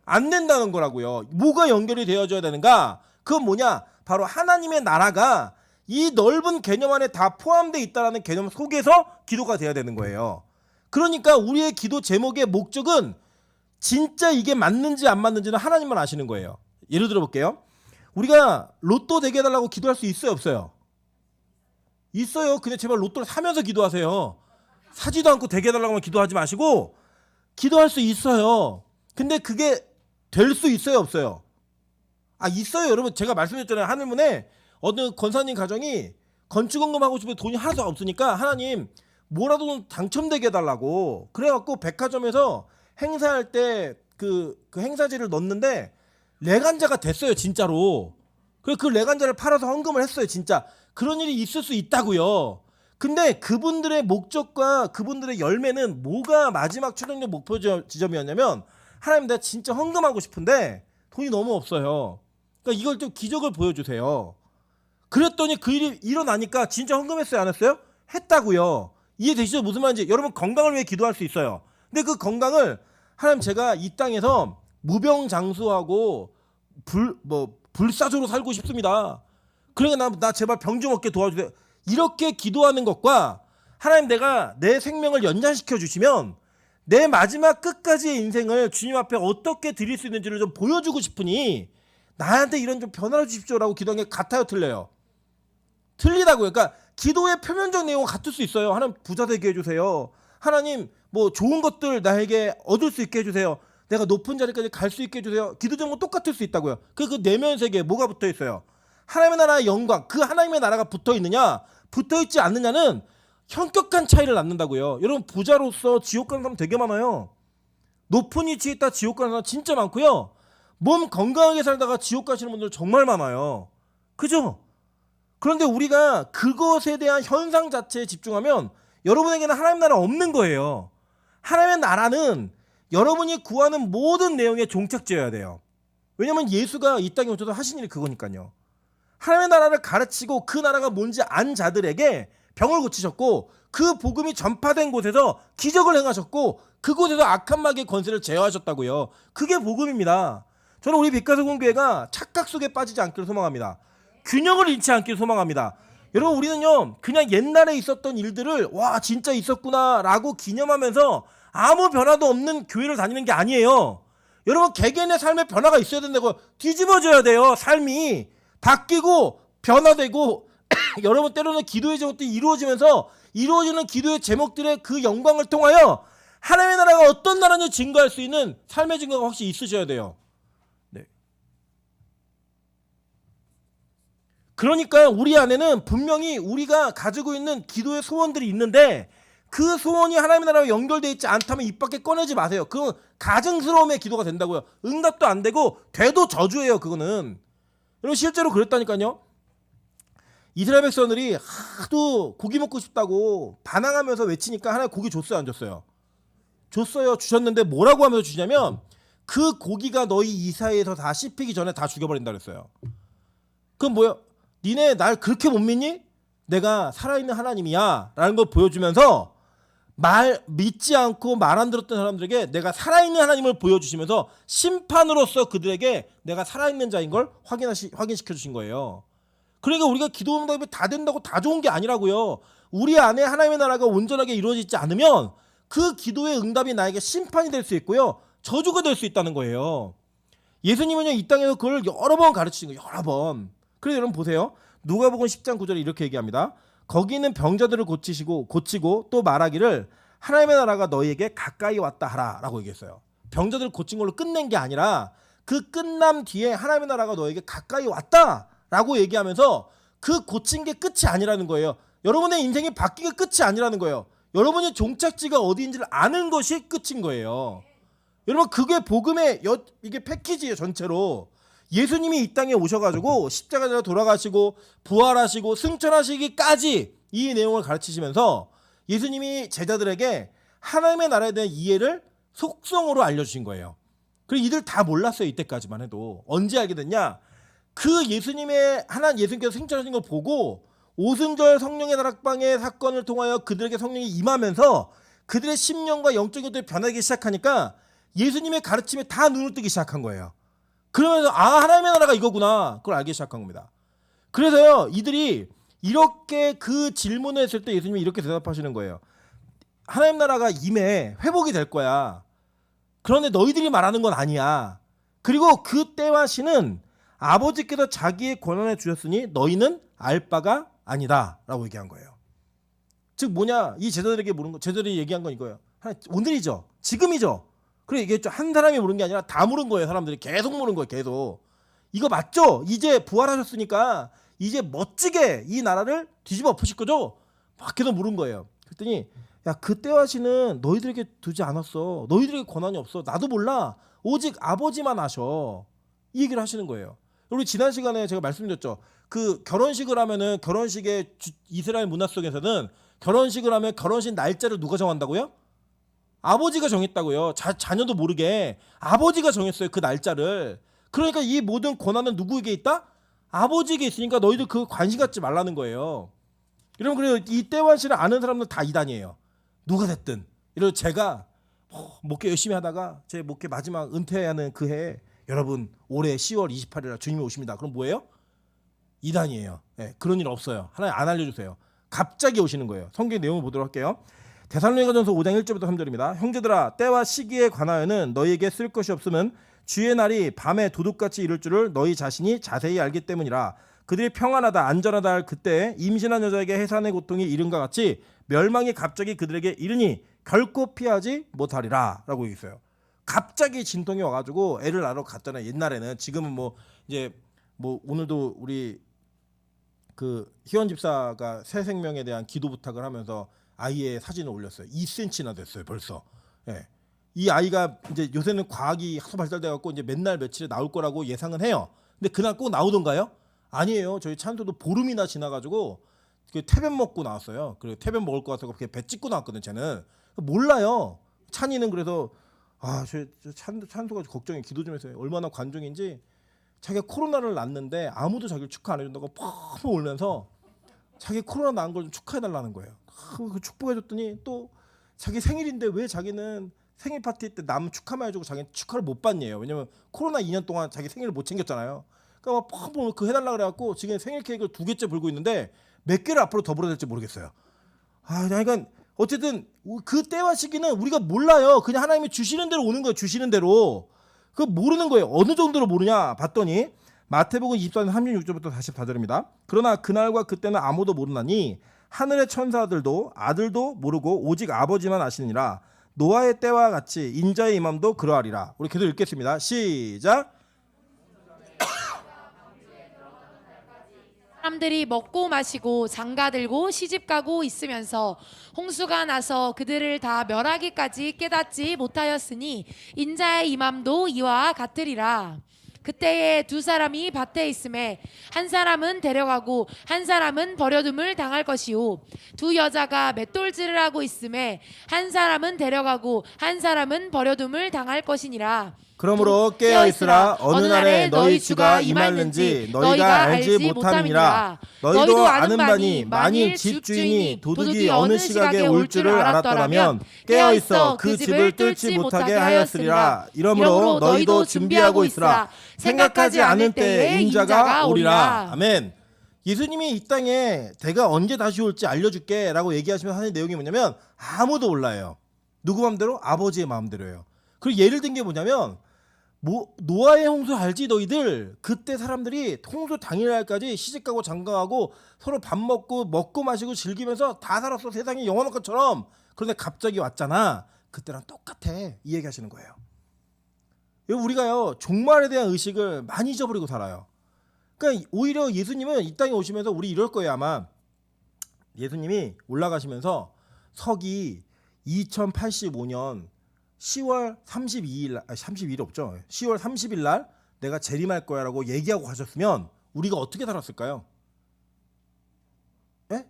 안 된다는 거라고요. 뭐가 연결이 되어져야 되는가? 그건 뭐냐? 바로 하나님의 나라가 이 넓은 개념 안에 다 포함되어 있다는 개념 속에서 기도가 돼야 되는 거예요. 그러니까 우리의 기도 제목의 목적은 진짜 이게 맞는지 안 맞는지는 하나님만 아시는 거예요. 예를 들어 볼게요. 우리가 로또 되게 해달라고 기도할 수 있어요 없어요? 있어요. 근데 제발 로또를 사면서 기도하세요. 사지도 않고 되게 해달라고만 기도하지 마시고 기도할 수 있어요. 근데 그게 될 수 있어요 없어요? 있어요. 여러분 제가 말씀드렸잖아요. 하늘문에 어느 권사님 가정이 건축원금 하고 싶은데 돈이 하나도 없으니까 하나님 뭐라도 당첨되게 해달라고 그래갖고 백화점에서 행사할 때 그 행사지를 넣었는데 레간자가 됐어요 진짜로. 그래서 그 레간자를 팔아서 헌금을 했어요 진짜. 그런 일이 있을 수 있다고요. 근데 그분들의 목적과 그분들의 열매는 뭐가 마지막 최종적 목표 지점이었냐면 하나님 내가 진짜 헌금하고 싶은데 돈이 너무 없어요. 그러니까 이걸 좀 기적을 보여주세요. 그랬더니 그 일이 일어나니까 진짜 헌금했어요 안 했어요? 했다고요. 이해되시죠? 무슨 말인지. 여러분 건강을 위해 기도할 수 있어요. 근데 그 건강을 하나님 제가 이 땅에서 무병장수하고 불사조로 살고 싶습니다. 그러니까 나 제발 병 좀 없게 도와주세요. 이렇게 기도하는 것과 하나님 내가 내 생명을 연장시켜 주시면 내 마지막 끝까지의 인생을 주님 앞에 어떻게 드릴 수 있는지를 좀 보여주고 싶으니 나한테 이런 좀 변화를 주십시오라고 기도한 게 같아요 틀려요? 틀리다고요. 그러니까 기도의 표면적 내용은 같을 수 있어요. 하나님 부자 되게 해주세요. 하나님 뭐 좋은 것들 나에게 얻을 수 있게 해주세요. 내가 높은 자리까지 갈 수 있게 해주세요. 기도 제목은 똑같을 수 있다고요. 그 내면 세계에 뭐가 붙어 있어요? 하나님의 나라의 영광, 그 하나님의 나라가 붙어 있느냐 붙어 있지 않느냐는 현격한 차이를 낳는다고요. 여러분 부자로서 지옥 가는 사람 되게 많아요. 높은 위치에 있다 지옥 가는 사람 진짜 많고요. 몸 건강하게 살다가 지옥 가시는 분들 정말 많아요. 그죠? 그런데 우리가 그것에 대한 현상 자체에 집중하면 여러분에게는 하나님 나라 없는 거예요. 하나님의 나라는 여러분이 구하는 모든 내용에 종착지어야 돼요. 왜냐면 예수가 이 땅에 오셔서 하신 일이 그거니까요. 하나님의 나라를 가르치고 그 나라가 뭔지 안 자들에게 병을 고치셨고 그 복음이 전파된 곳에서 기적을 행하셨고 그곳에서 악한 마귀의 권세를 제어하셨다고요. 그게 복음입니다. 저는 우리 빛가서 공교회가 착각 속에 빠지지 않기를 소망합니다. 균형을 잃지 않기를 소망합니다. 여러분 우리는요 그냥 옛날에 있었던 일들을 와 진짜 있었구나 라고 기념하면서 아무 변화도 없는 교회를 다니는 게 아니에요. 여러분 개개인의 삶에 변화가 있어야 된다고. 뒤집어져야 돼요. 삶이 바뀌고 변화되고 여러분 때로는 기도의 제목들이 이루어지면서 이루어지는 기도의 제목들의 그 영광을 통하여 하나님의 나라가 어떤 나라인지 증거할 수 있는 삶의 증거가 확실히 있으셔야 돼요. 네. 그러니까 우리 안에는 분명히 우리가 가지고 있는 기도의 소원들이 있는데 그 소원이 하나님의 나라와 연결되어 있지 않다면 입 밖에 꺼내지 마세요. 그건 가증스러움의 기도가 된다고요. 응답도 안 되고 돼도 저주예요. 그거는. 여러분 실제로 그랬다니까요. 이스라엘 백성들이 하도 고기 먹고 싶다고 반항하면서 외치니까 하나님 고기 줬어요 안 줬어요? 줬어요. 주셨는데 뭐라고 하면서 주냐면 그 고기가 너희 이 사이에서 다 씹히기 전에 다 죽여버린다 그랬어요. 그럼 뭐야? 니네 날 그렇게 못 믿니? 내가 살아있는 하나님이야 라는 걸 보여주면서 믿지 않고 말 안 들었던 사람들에게 내가 살아있는 하나님을 보여주시면서 심판으로서 그들에게 내가 살아있는 자인 걸 확인시켜 주신 거예요. 그러니까 우리가 기도 응답이 다 된다고 다 좋은 게 아니라고요. 우리 안에 하나님의 나라가 온전하게 이루어지지 않으면 그 기도의 응답이 나에게 심판이 될 수 있고요. 저주가 될 수 있다는 거예요. 예수님은요 이 땅에서 그걸 여러 번 가르치신 거예요. 여러 번. 그래서 여러분 보세요. 누가복음 10장 9절에 이렇게 얘기합니다. 거기 있는 병자들을 고치고 또 말하기를 하나님의 나라가 너희에게 가까이 왔다 하라 라고 얘기했어요. 병자들을 고친 걸로 끝낸 게 아니라 그 끝남 뒤에 하나님의 나라가 너희에게 가까이 왔다 라고 얘기하면서 그 고친 게 끝이 아니라는 거예요. 여러분의 인생이 바뀐 게 끝이 아니라는 거예요. 여러분이 종착지가 어디인지를 아는 것이 끝인 거예요. 여러분 그게 복음의 이게 패키지예요. 전체로. 예수님이 이 땅에 오셔가지고 십자가에 돌아가시고 부활하시고 승천하시기까지 이 내용을 가르치시면서 예수님이 제자들에게 하나님의 나라에 대한 이해를 속성으로 알려주신 거예요. 그리고 이들 다 몰랐어요. 이때까지만 해도. 언제 알게 됐냐? 그 예수님께서 승천하신 걸 보고 오순절 성령의 다락방의 사건을 통하여 그들에게 성령이 임하면서 그들의 심령과 영적인 것들이 변하기 시작하니까 예수님의 가르침에 다 눈을 뜨기 시작한 거예요. 그러면서 하나님의 나라가 이거구나 그걸 알기 시작한 겁니다. 그래서요 이들이 이렇게 그 질문을 했을 때 예수님이 이렇게 대답하시는 거예요. 하나님 나라가 임해 회복이 될 거야. 그런데 너희들이 말하는 건 아니야. 그리고 그 때와 시는 아버지께서 자기의 권한에 주셨으니 너희는 알 바가 아니다 라고 얘기한 거예요. 즉 뭐냐 이 제자들에게 물은 거 제자들이 얘기한 건 이거예요. 오늘이죠. 지금이죠. 그래 이게 한 사람이 물은 게 아니라 다 물은 거예요. 사람들이 계속 물은 거예요. 계속. 이거 맞죠? 이제 부활하셨으니까 이제 멋지게 이 나라를 뒤집어 엎으실 거죠? 막 계속 물은 거예요. 그랬더니 야 그때와 시는 너희들에게 두지 않았어. 너희들에게 권한이 없어. 나도 몰라. 오직 아버지만 아셔. 이 얘기를 하시는 거예요. 우리 지난 시간에 제가 말씀드렸죠. 그 결혼식을 하면은 결혼식의 이스라엘 문화 속에서는 결혼식을 하면 결혼식 날짜를 누가 정한다고요? 아버지가 정했다고요. 자녀도 모르게 아버지가 정했어요. 그 날짜를. 그러니까 이 모든 권한은 누구에게 있다? 아버지에게 있으니까 너희들 그 관심 갖지 말라는 거예요. 여러분 그래요. 이 때와 시를 아는 사람들 다 이단이에요. 누가 됐든. 이래서 제가 목회 열심히 하다가 제 목회 마지막 은퇴하는 그 해에 여러분 올해 10월 28일 주님이 오십니다. 그럼 뭐예요? 이단이에요. 네, 그런 일 없어요. 하나님 안 알려주세요. 갑자기 오시는 거예요. 성경 내용을 보도록 할게요. 데살로니가전서 5장 1절부터 3절입니다. 형제들아 때와 시기에 관하여는 너희에게 쓸 것이 없음은 주의 날이 밤에 도둑같이 이를 줄을 너희 자신이 자세히 알기 때문이라. 그들이 평안하다 안전하다 할 그때에 임신한 여자에게 해산의 고통이 이른과 같이 멸망이 갑자기 그들에게 이르니 결코 피하지 못하리라 라고 얘기했어요. 갑자기 진통이 와가지고 애를 낳으러 갔잖아요. 옛날에는. 지금은 뭐 이제 뭐 오늘도 우리 그 희원 집사가 새 생명에 대한 기도 부탁을 하면서 아이의 사진을 올렸어요. 2cm나 됐어요 벌써. 예. 이 아이가 이제 요새는 과학이 하도 발달돼 갖고 이제 맨날 며칠에 나올 거라고 예상은 해요. 근데 그날 꼭 나오던가요? 아니에요. 저희 찬소도 보름이나 지나가지고 그 태변 먹고 나왔어요. 그리고 태변 먹을 것 같아서 그렇게 배 찍고 나왔거든. 쟤는 몰라요. 찬이는 그래서 찬소가 걱정이 기도 좀 해서요. 얼마나 관종인지. 자기가 코로나를 낳았는데 아무도 자기를 축하 안 해준다고 펑펑 울면서 자기 코로나 낳은 걸 좀 축하해달라는 거예요. 그 축복해줬더니 또 자기 생일인데 왜 자기는 생일 파티 때 남 축하만 해주고 자기는 축하를 못 받냐요. 왜냐면 코로나 2년 동안 자기 생일을 못 챙겼잖아요. 그러니까 막 펑펑 그 해달라 그래갖고 지금 생일 케이크를 2개째 불고 있는데 몇 개를 앞으로 더 불어야 될지 모르겠어요. 그러니까 어쨌든 그 때와 시기는 우리가 몰라요. 그냥 하나님이 주시는 대로 오는 거예요. 주시는 대로. 그 모르는 거예요. 어느 정도로 모르냐 봤더니 마태복음 24장 36절부터 44절입니다. 그러나 그날과 그때는 아무도 모르나니 하늘의 천사들도 아들도 모르고 오직 아버지만 아시니라. 노아의 때와 같이 인자의 임함도 그러하리라. 우리 계속 읽겠습니다. 시작. 사람들이 먹고 마시고 장가들고 시집가고 있으면서 홍수가 나서 그들을 다 멸하기까지 깨닫지 못하였으니 인자의 임함도 이와 같으리라. 그때에 두 사람이 밭에 있음에 한 사람은 데려가고 한 사람은 버려둠을 당할 것이요 두 여자가 맷돌질을 하고 있음에 한 사람은 데려가고 한 사람은 버려둠을 당할 것이니라. 그러므로 깨어있으라. 어느 날에 너희 주가 임하는지 너희가 알지 못함이니라. 너희도 아는 바니 만일 집주인이 도둑이 어느 시각에 올 줄을 알았더라면 깨어있어 그 집을 뚫지 못하게 하였으리라. 이러므로 너희도 준비하고 있으라. 생각하지 않을 때에 인자가 오리라. 아멘. 예수님이 이 땅에 대가 언제 다시 올지 알려줄게 라고 얘기하시면서 하는 내용이 뭐냐면 아무도 몰라요. 누구 마음대로? 아버지의 마음대로예요. 그리고 예를 든 게 뭐냐면 노아의 홍수 알지 너희들? 그때 사람들이 홍수 당일날까지 시집가고 장가가고 서로 밥 먹고 마시고 즐기면서 다 살았어. 세상이 영원한 것처럼. 그런데 갑자기 왔잖아. 그때랑 똑같아. 이 얘기 하시는 거예요. 우리가요 종말에 대한 의식을 많이 잊어버리고 살아요. 그러니까 오히려 예수님은 이 땅에 오시면서 우리 이럴 거예요. 아마 예수님이 올라가시면서 서기 2085년 10월 32일 날 32일 없죠. 10월 30일 날 내가 재림할 거야라고 얘기하고 가셨으면 우리가 어떻게 살았을까요? 예?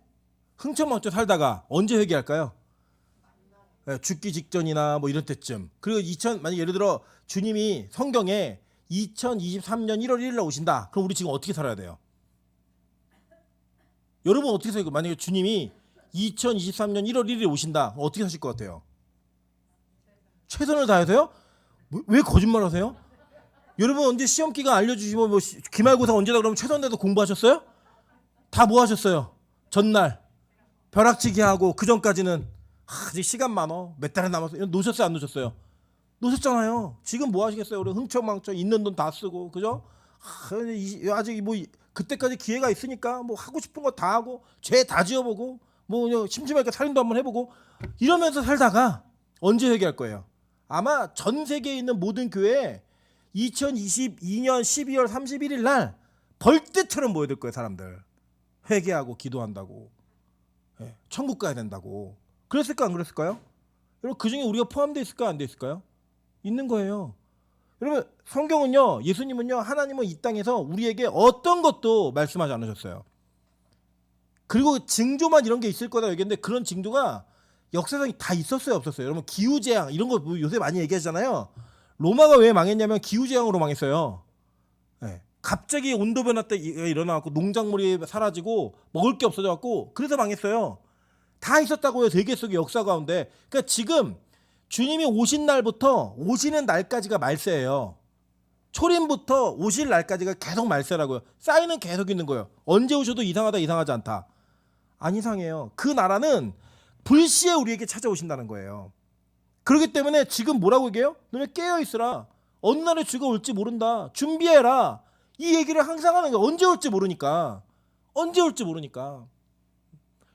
흥청망청 살다가 언제 회개할까요? 예, 죽기 직전이나 뭐 이런 때쯤. 그리고 만약 예를 들어 주님이 성경에 2023년 1월 1일 날 오신다. 그럼 우리 지금 어떻게 살아야 돼요? 여러분 어떻게 살고 만약에 주님이 2023년 1월 1일에 오신다. 어떻게 사실 것 같아요? 최선을 다해서요? 왜 거짓말하세요? 여러분 언제 시험 기간 알려주시고 뭐 기말고사 언제다 그러면 최선 다해서 공부하셨어요? 다 뭐 하셨어요? 전날 벼락치기 하고 그 전까지는 아직 시간 많어 몇 달이 남았어. 놓으셨어요 안 놓으셨어요? 놓으셨잖아요. 지금 뭐 하시겠어요? 우리 흥청망청 있는 돈 다 쓰고 그죠? 아직 뭐 그때까지 기회가 있으니까 뭐 하고 싶은 거 다 하고 죄 다 지어보고 뭐 그냥 심심하니까 살인도 한번 해보고 이러면서 살다가 언제 회개할 거예요? 아마 전 세계에 있는 모든 교회에 2022년 12월 31일 날 벌떼처럼 모여들 거예요. 사람들 회개하고 기도한다고. 천국 가야 된다고. 그랬을까 안 그랬을까요? 여러분 그중에 우리가 포함되어 있을까 안 되어 있을까요? 있는 거예요. 여러분 성경은요 예수님은요 하나님은 이 땅에서 우리에게 어떤 것도 말씀하지 않으셨어요. 그리고 징조만 이런 게 있을 거다 얘기했는데 그런 징조가 역사상에 다 있었어요 없었어요? 여러분 기후재앙 이런 거 요새 많이 얘기하잖아요. 로마가 왜 망했냐면 기후재앙으로 망했어요. 갑자기 온도 변화 때 일어나갖고 농작물이 사라지고 먹을 게 없어져갖고 그래서 망했어요. 다 있었다고요. 세계 속의 역사 가운데. 그러니까 지금 주님이 오신 날부터 오시는 날까지가 말세예요. 초림부터 오실 날까지가 계속 말세라고요. 사인은 계속 있는 거예요. 언제 오셔도 이상하다 이상하지 않다. 안 이상해요. 그 나라는 불시에 우리에게 찾아오신다는 거예요. 그렇기 때문에 지금 뭐라고 얘기해요? 너네 깨어있으라. 어느 날에 주가 올지 모른다. 준비해라. 이 얘기를 항상 하는 거예요. 언제 올지 모르니까. 언제 올지 모르니까.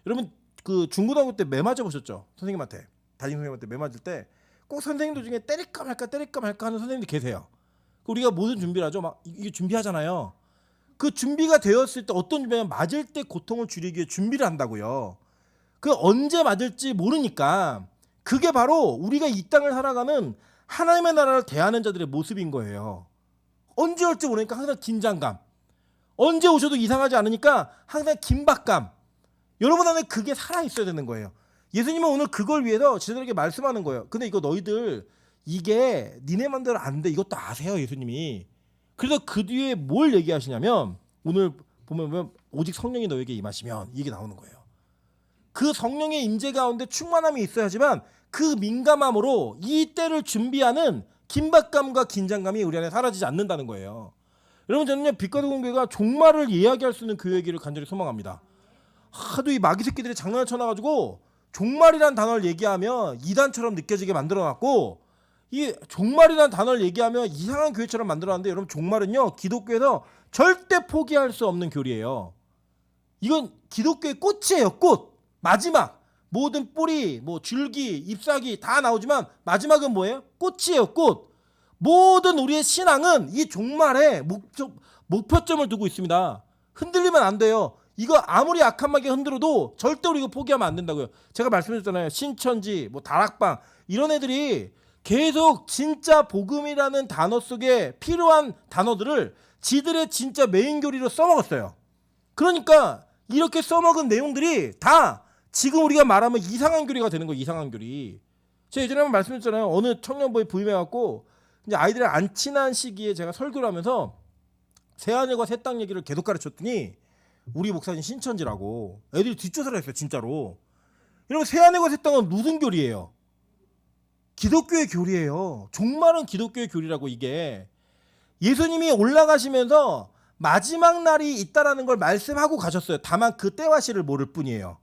여러분 그 중고등학교 때 매 맞아 보셨죠? 선생님한테. 담임 선생님한테 매 맞을 때 꼭 선생님들 중에 때릴까 말까 하는 선생님들 계세요. 우리가 모든 준비를 하죠. 막 이게 준비하잖아요. 그 준비가 되었을 때 어떤 준비냐면 맞을 때 고통을 줄이기 위해 준비를 한다고요. 그 언제 맞을지 모르니까 그게 바로 우리가 이 땅을 살아가는 하나님의 나라를 대하는 자들의 모습인 거예요. 언제 올지 모르니까 항상 긴장감. 언제 오셔도 이상하지 않으니까 항상 긴박감. 여러분 안에 그게 살아있어야 되는 거예요. 예수님은 오늘 그걸 위해서 제자들에게 말씀하는 거예요. 근데 이거 너희들 이게 니네 맘대로 안 돼. 이것도 아세요, 예수님이. 그래서 그 뒤에 뭘 얘기하시냐면 오늘 보면 오직 성령이 너에게 임하시면 이게 나오는 거예요. 그 성령의 임재 가운데 충만함이 있어야지만 그 민감함으로 이 때를 준비하는 긴박감과 긴장감이 우리 안에 사라지지 않는다는 거예요. 여러분 저는요 빛과 동교회가 종말을 이야기할 수 있는 교회이기를 간절히 소망합니다. 하도 이 마귀 새끼들이 장난을 쳐놔가지고 종말이란 단어를 얘기하면 이단처럼 느껴지게 만들어놨고 이 종말이란 단어를 얘기하면 이상한 교회처럼 만들어놨는데 여러분 종말은요 기독교에서 절대 포기할 수 없는 교리예요. 이건 기독교의 꽃이에요. 꽃. 마지막 모든 뿌리, 뭐 줄기, 잎사귀 다 나오지만 마지막은 뭐예요? 꽃이에요. 꽃. 모든 우리의 신앙은 이 종말에 목표점을 두고 있습니다. 흔들리면 안 돼요. 이거 아무리 악한 마귀가 흔들어도 절대 우리 이거 포기하면 안 된다고요. 제가 말씀드렸잖아요. 신천지, 뭐 다락방 이런 애들이 계속 진짜 복음이라는 단어 속에 필요한 단어들을 지들의 진짜 메인 교리로 써먹었어요. 그러니까 이렇게 써먹은 내용들이 다 지금 우리가 말하면 이상한 교리가 되는 거예요. 이상한 교리. 제가 예전에 한번 말씀드렸잖아요. 어느 청년부에 부임해갖고 이제 아이들이랑 안 친한 시기에 제가 설교를 하면서 새하늘과 새 땅 얘기를 계속 가르쳤더니 우리 목사님 신천지라고 애들이 뒷조사를 했어요. 진짜로. 여러분 새하늘과 새 땅은 무슨 교리예요? 기독교의 교리예요. 종말은 기독교의 교리라고. 이게 예수님이 올라가시면서 마지막 날이 있다라는 걸 말씀하고 가셨어요. 다만 그 때와 시를 모를 뿐이에요.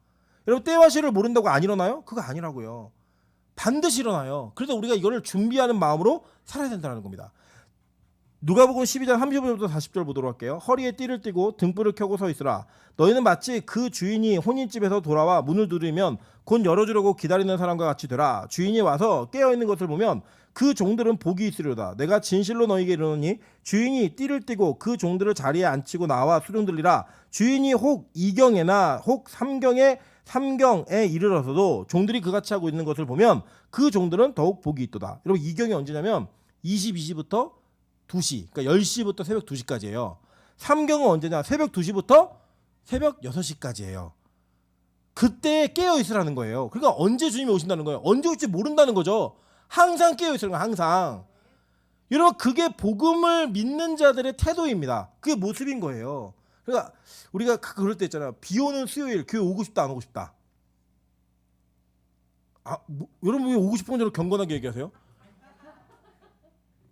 여러분 때와 시를 모른다고 안 일어나요? 그거 아니라고요. 반드시 일어나요. 그래서 우리가 이거를 준비하는 마음으로 살아야 된다는 겁니다. 누가복음 12장 35절부터 40절 보도록 할게요. 허리에 띠를 띠고 등불을 켜고 서 있으라. 너희는 마치 그 주인이 혼인집에서 돌아와 문을 두드리면 곧 열어주려고 기다리는 사람과 같이 되라. 주인이 와서 깨어있는 것을 보면 그 종들은 복이 있으려다. 내가 진실로 너희에게 이르노니 주인이 띠를 띠고 그 종들을 자리에 앉히고 나와 수령들리라. 주인이 혹 2경에나 혹 3경에 이르러서도 종들이 그같이 하고 있는 것을 보면 그 종들은 더욱 복이 있도다. 여러분 2경이 언제냐면 22시부터 2시, 그러니까 10시부터 새벽 2시까지예요. 3경은 언제냐? 새벽 2시부터 새벽 6시까지예요. 그때 깨어 있으라는 거예요. 그러니까 언제 주님이 오신다는 거예요. 언제 올지 모른다는 거죠. 항상 깨어 있으라는 거예요. 항상. 여러분 그게 복음을 믿는 자들의 태도입니다. 그게 모습인 거예요. 그러니까 우리가 그럴 때 있잖아요. 비 오는 수요일 교회 오고 싶다 안 오고 싶다. 여러분 왜 오고 싶은 건지 경건하게 얘기하세요?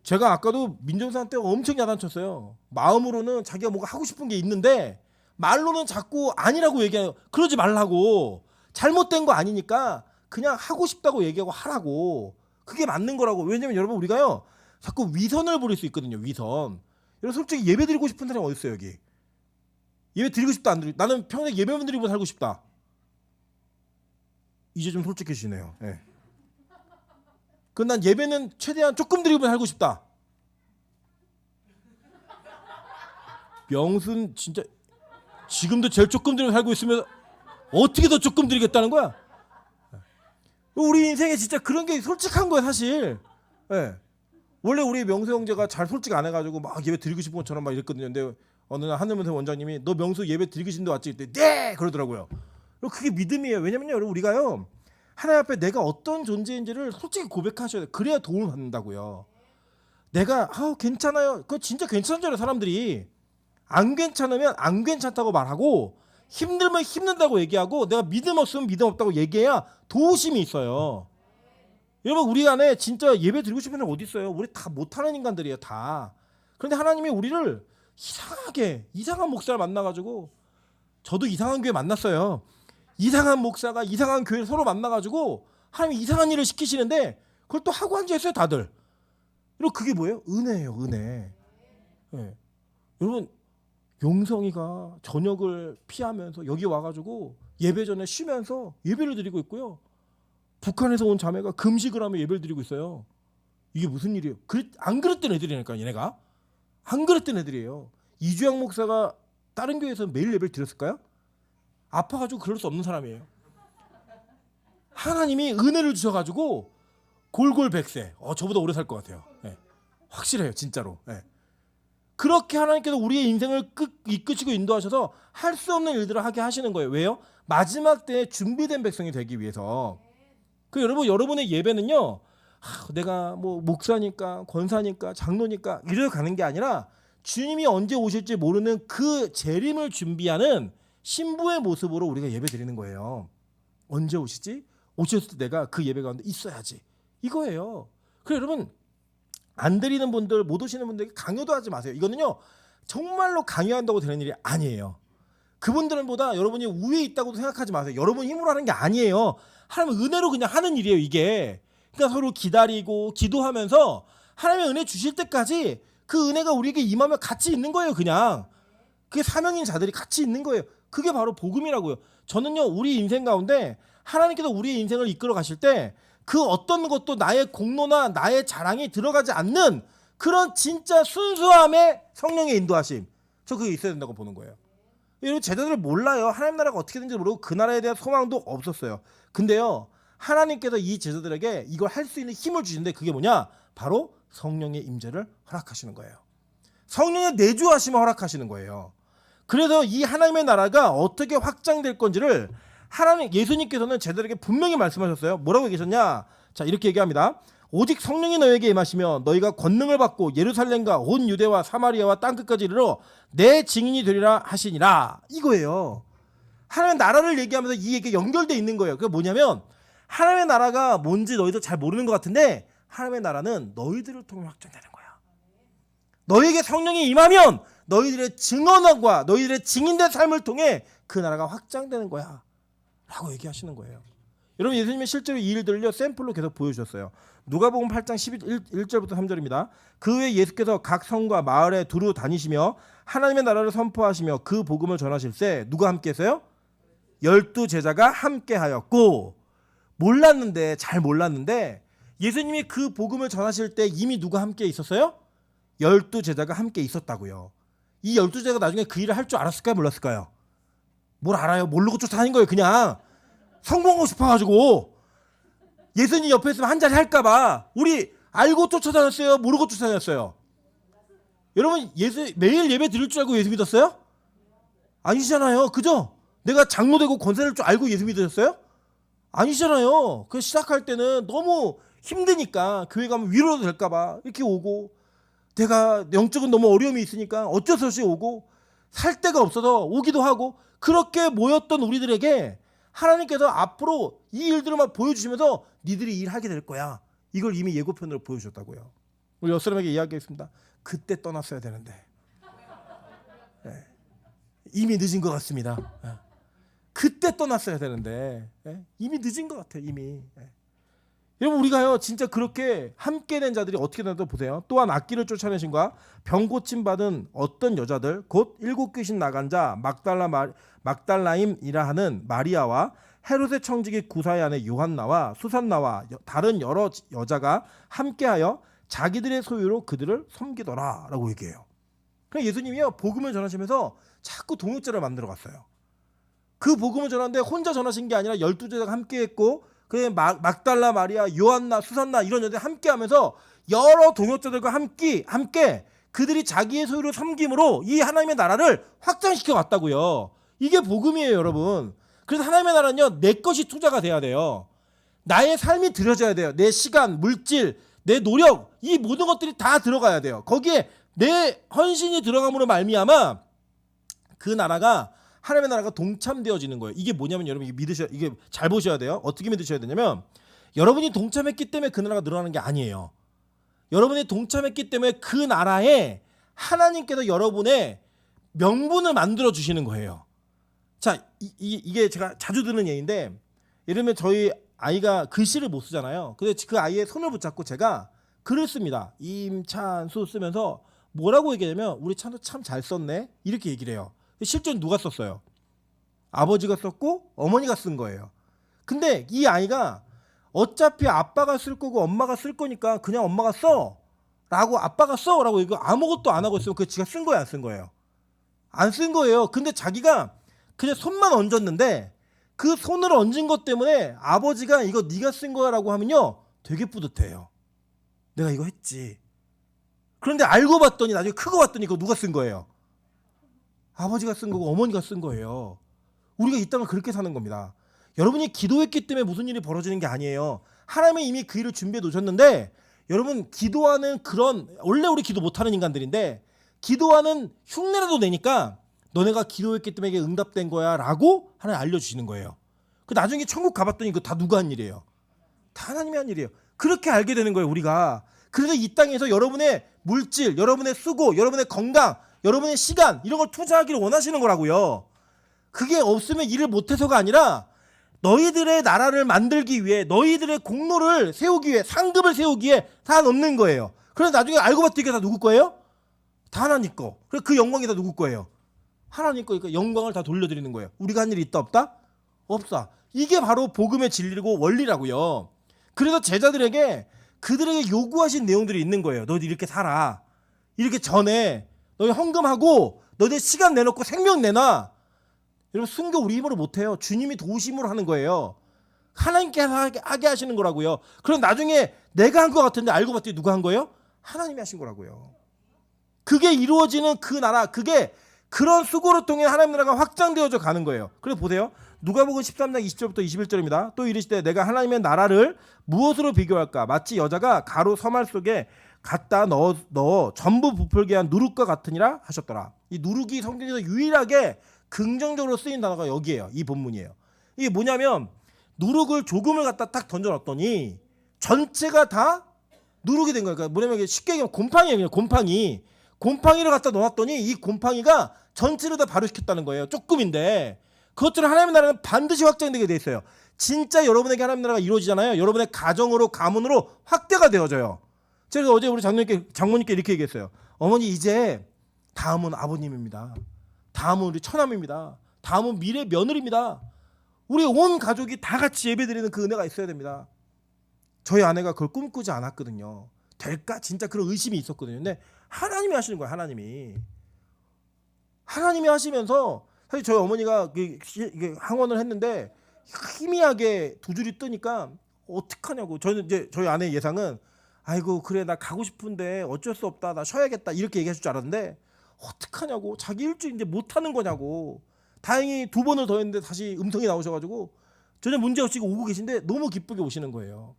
제가 아까도 민정수산 때 엄청 야단쳤어요. 마음으로는 자기가 뭔가 하고 싶은 게 있는데 말로는 자꾸 아니라고 얘기해요. 그러지 말라고. 잘못된 거 아니니까 그냥 하고 싶다고 얘기하고 하라고. 그게 맞는 거라고. 왜냐면 여러분 우리가요 자꾸 위선을 부릴 수 있거든요. 위선. 여러분 솔직히 예배 드리고 싶은 사람이 어디 있어요 여기? 예배 드리고 싶다 안 드리고 나는 평생 예배만 드리고 살고 싶다. 이제 좀 솔직해지네요. 예. 그 난 예배는 최대한 조금 드리고 살고 싶다. 명순 진짜 지금도 제일 조금 드리고 살고 있으면 어떻게 더 조금 드리겠다는 거야? 우리 인생에 진짜 그런 게 솔직한 거야 사실. 예. 원래 우리 명수 형제가 잘 솔직 안 해가지고 막 예배 드리고 싶은 것처럼 막 이랬거든요. 근데 어느 날 하늘문세 원장님이 너 명수 예배 드리고 싶은데 왔지? 그때 네 그러더라고요. 그게 믿음이에요. 왜냐면요 여러분 우리가요 하나님 앞에 내가 어떤 존재인지를 솔직히 고백하셔야 돼요. 그래야 도움을 받는다고요. 내가 괜찮아요. 그거 진짜 괜찮은 줄 알아요. 사람들이 안 괜찮으면 안 괜찮다고 말하고 힘들면 힘든다고 얘기하고 내가 믿음 없으면 믿음 없다고 얘기해야 도우심이 있어요. 여러분 우리 안에 진짜 예배 드리고 싶은 사람 어디 있어요? 우리 다 못하는 인간들이에요. 다. 그런데 하나님이 우리를 이상한 목사를 만나가지고 저도 이상한 교회 만났어요. 이상한 목사가 이상한 교회를 서로 만나가지고 하나님이 이상한 일을 시키시는데 그걸 또 하고 앉아있어요 다들. 그리고 그게 뭐예요? 은혜예요. 은혜. 네. 여러분 용성이가 저녁을 피하면서 여기 와가지고 예배 전에 쉬면서 예배를 드리고 있고요. 북한에서 온 자매가 금식을 하며 예배를 드리고 있어요. 이게 무슨 일이에요? 안 그랬던 애들이니까 얘네가. 안 그랬던 애들이에요. 이주영 목사가 다른 교회에서 매일 예배를 드렸을까요? 아파가지고 그럴 수 없는 사람이에요. 하나님이 은혜를 주셔가지고 골골 100세. 저보다 오래 살 것 같아요. 네. 확실해요, 진짜로. 네. 그렇게 하나님께서 우리의 인생을 이끄시고 인도하셔서 할 수 없는 일들을 하게 하시는 거예요. 왜요? 마지막 때에 준비된 백성이 되기 위해서. 여러분의 예배는요, 내가 뭐 목사니까 권사니까 장로니까 이래 가는 게 아니라 주님이 언제 오실지 모르는 그 재림을 준비하는 신부의 모습으로 우리가 예배 드리는 거예요. 언제 오시지? 오셨을 때 내가 그 예배 가운데 있어야지. 이거예요. 그래 여러분, 안 드리는 분들, 못 오시는 분들에게 강요도 하지 마세요. 이거는요, 정말로 강요한다고 되는 일이 아니에요. 그분들보다 여러분이 우위에 있다고 생각하지 마세요. 여러분 힘으로 하는 게 아니에요. 하나님은 은혜로 그냥 하는 일이에요, 이게. 그러니까 서로 기다리고 기도하면서 하나님의 은혜 주실 때까지 그 은혜가 우리에게 임하면 같이 있는 거예요, 그냥. 그게 사명인 자들이 같이 있는 거예요. 그게 바로 복음이라고요. 저는요, 우리 인생 가운데 하나님께서 우리의 인생을 이끌어 가실 때 그 어떤 것도 나의 공로나 나의 자랑이 들어가지 않는 그런 진짜 순수함의 성령의 인도하심. 저 그게 있어야 된다고 보는 거예요. 여러분, 제자들을 몰라요. 하나님 나라가 어떻게 되는지 모르고 그 나라에 대한 소망도 없었어요. 근데요, 하나님께서 이 제자들에게 이걸 할 수 있는 힘을 주시는데 그게 뭐냐? 바로 성령의 임재를 허락하시는 거예요. 성령의 내주하심을 허락하시는 거예요. 그래서 이 하나님의 나라가 어떻게 확장될 건지를 예수님께서는 제자들에게 분명히 말씀하셨어요. 뭐라고 얘기하셨냐? 자, 이렇게 얘기합니다. 오직 성령이 너에게 임하시면 너희가 권능을 받고 예루살렘과 온 유대와 사마리아와 땅끝까지 이르러 내 증인이 되리라 하시니라. 이거예요. 하나님의 나라를 얘기하면서 이 얘기가 연결되어 있는 거예요. 그게 뭐냐면 하나님의 나라가 뭔지 너희도 잘 모르는 것 같은데 하나님의 나라는 너희들을 통해 확장되는 거야. 너희에게 성령이 임하면 너희들의 증언과 너희들의 증인된 삶을 통해 그 나라가 확장되는 거야 라고 얘기하시는 거예요. 여러분, 예수님이 실제로 이 일들을요 샘플로 계속 보여주셨어요. 누가복음 8장 1절부터 3절입니다. 그 후에 예수께서 각 성과 마을에 두루 다니시며 하나님의 나라를 선포하시며 그 복음을 전하실세 누가 함께 했어요? 12제자가 함께 하였고. 잘 몰랐는데 예수님이 그 복음을 전하실 때 이미 누가 함께 있었어요? 12제자가 함께 있었다고요. 이 12제자가 나중에 그 일을 할 줄 알았을까요? 몰랐을까요? 뭘 알아요? 모르고 쫓아다닌 거예요. 그냥 성공하고 싶어가지고. 예수님 옆에 있으면 한 자리 할까봐. 우리 알고 쫓아다녔어요? 모르고 쫓아다녔어요? 여러분, 매일 예배 드릴 줄 알고 예수 믿었어요? 아니잖아요. 그죠? 내가 장로 되고 권사 될 줄 알고 예수 믿으셨어요? 아니잖아요. 그 시작할 때는 너무 힘드니까 교회 가면 위로도 될까봐 이렇게 오고, 내가 영적인 너무 어려움이 있으니까 어쩔 수 없이 오고, 살 데가 없어서 오기도 하고, 그렇게 모였던 우리들에게 하나님께서 앞으로 이 일들만 보여주시면서 니들이 일하게 될 거야. 이걸 이미 예고편으로 보여주셨다고요. 우리 옆 사람에게 이야기했습니다. 그때 떠났어야 되는데. 네. 이미 늦은 것 같습니다. 네. 그때 떠났어야 되는데 이미 늦은 것 같아요. 이미. 여러분, 우리가요 진짜 그렇게 함께 된 자들이 어떻게 되는지 보세요. 또한 악기를 쫓아내신과 병 고침 받은 어떤 여자들 곧 7 귀신 나간 자 막달라임이라 하는 마리아와 헤롯의 청지기 구사의 아내 요한나와 수산나와 다른 여러 여자가 함께하여 자기들의 소유로 그들을 섬기더라라고 얘기해요. 그러니까 예수님이요 복음을 전하시면서 자꾸 동역자를 만들어 갔어요. 그 복음을 전하는데 혼자 전하신 게 아니라 12제자가 함께했고, 그 막달라 마리아, 요한나, 수산나 이런 여자들 함께하면서 여러 동역자들과 함께 그들이 자기의 소유를 섬김으로 이 하나님의 나라를 확장시켜 왔다고요. 이게 복음이에요, 여러분. 그래서 하나님의 나라는요 내 것이 투자가 돼야 돼요. 나의 삶이 들여져야 돼요. 내 시간, 물질, 내 노력, 이 모든 것들이 다 들어가야 돼요. 거기에 내 헌신이 들어감으로 말미암아 그 나라가, 하나님의 나라가 동참되어지는 거예요. 이게 뭐냐면 여러분, 이게 잘 보셔야 돼요. 어떻게 믿으셔야 되냐면, 여러분이 동참했기 때문에 그 나라가 늘어나는 게 아니에요. 여러분이 동참했기 때문에 그 나라에 하나님께서 여러분의 명분을 만들어 주시는 거예요. 자, 이게 제가 자주 듣는 얘기인데, 예를 들면 저희 아이가 글씨를 못 쓰잖아요. 근데 그 아이의 손을 붙잡고 제가 글을 씁니다. 임찬수 쓰면서 뭐라고 얘기하냐면, 우리 찬수 참 잘 썼네 이렇게 얘기를 해요. 실제로 누가 썼어요? 아버지가 썼고 어머니가 쓴 거예요. 근데 이 아이가 어차피 아빠가 쓸 거고 엄마가 쓸 거니까 그냥 엄마가 써 라고 아빠가 써 라고 이거 아무것도 안 하고 있으면 그 지가 쓴 거예요 안 쓴 거예요? 안 쓴 거예요. 근데 자기가 그냥 손만 얹었는데 그 손을 얹은 것 때문에 아버지가 이거 네가 쓴 거야 라고 하면요 되게 뿌듯해요. 내가 이거 했지. 그런데 알고 봤더니 나중에 크고 봤더니 이거 누가 쓴 거예요? 아버지가 쓴 거고 어머니가 쓴 거예요. 우리가 이 땅을 그렇게 사는 겁니다. 여러분이 기도했기 때문에 무슨 일이 벌어지는 게 아니에요. 하나님이 이미 그 일을 준비해 놓으셨는데 여러분 기도하는 그런 원래 우리 기도 못하는 인간들인데 기도하는 흉내라도 내니까 너네가 기도했기 때문에 이게 응답된 거야 라고 하나님 알려주시는 거예요. 그 나중에 천국 가봤더니 이거 다 누가 한 일이에요? 다 하나님이 한 일이에요. 그렇게 알게 되는 거예요 우리가. 그래서 이 땅에서 여러분의 물질, 여러분의 수고, 여러분의 건강, 여러분의 시간 이런 걸 투자하기를 원하시는 거라고요. 그게 없으면 일을 못해서가 아니라 너희들의 나라를 만들기 위해 너희들의 공로를 세우기 위해 상급을 세우기 위해 다 넣는 거예요. 그래서 나중에 알고 봤더니 이게 다 누구 거예요? 다 하나님 거. 그래서 그 영광이 다 누구 거예요? 하나님 거니까 영광을 다 돌려드리는 거예요. 우리가 한 일이 있다 없다? 없다. 이게 바로 복음의 진리고 원리라고요. 그래서 제자들에게 그들에게 요구하신 내용들이 있는 거예요. 너희들 이렇게 살아. 이렇게 전해. 너희 헌금하고 너희들 시간 내놓고 생명 내놔. 여러분 순교 우리 힘으로 못해요. 주님이 도우심으로 하는 거예요. 하나님께서 하게 하시는 거라고요. 그럼 나중에 내가 한 것 같은데 알고 봤더니 누가 한 거예요? 하나님이 하신 거라고요. 그게 이루어지는 그 나라, 그게 그런 수고를 통해 하나님 나라가 확장되어져 가는 거예요. 그래서 보세요. 누가복음 13장 20절부터 21절입니다. 또 이르시되 내가 하나님의 나라를 무엇으로 비교할까? 마치 여자가 가루 서말 속에 갖다 넣어 전부 부풀게 한 누룩과 같으니라 하셨더라. 이 누룩이 성경에서 유일하게 긍정적으로 쓰인 단어가 여기에요. 이 본문이에요. 이게 뭐냐면 누룩을 조금을 갖다 딱 던져놨더니 전체가 다 누룩이 된 거예요. 그러니까 뭐냐면 쉽게 얘기하면 곰팡이예요. 그냥 곰팡이. 곰팡이를 갖다 넣어놨더니 이 곰팡이가 전체를 다 발효시켰다는 거예요. 조금인데 그것처럼 하나님의 나라는 반드시 확장되게 돼 있어요. 진짜 여러분에게 하나님의 나라가 이루어지잖아요. 여러분의 가정으로 가문으로 확대가 되어져요. 제가 어제 우리 장모님께 이렇게 얘기했어요. 어머니 이제 다음은 아버님입니다. 다음은 우리 처남입니다. 다음은 미래 며느리입니다. 우리 온 가족이 다 같이 예배드리는 그 은혜가 있어야 됩니다. 저희 아내가 그걸 꿈꾸지 않았거든요. 될까? 진짜 그런 의심이 있었거든요. 근데 하나님이 하시는 거예요. 하나님이 하시면서 사실 저희 어머니가 이게 항원을 했는데 희미하게 두 줄이 뜨니까 어떡하냐고. 저는 이제 저희 아내의 예상은 아이고 그래 나 가고 싶은데 어쩔 수 없다 나 쉬어야겠다 이렇게 얘기하실 줄 알았는데 어떡하냐고 자기 일주일 이제 못하는 거냐고. 다행히 2번을 더 했는데 다시 음성이 나오셔가지고 전혀 문제없이 오고 계신데 너무 기쁘게 오시는 거예요.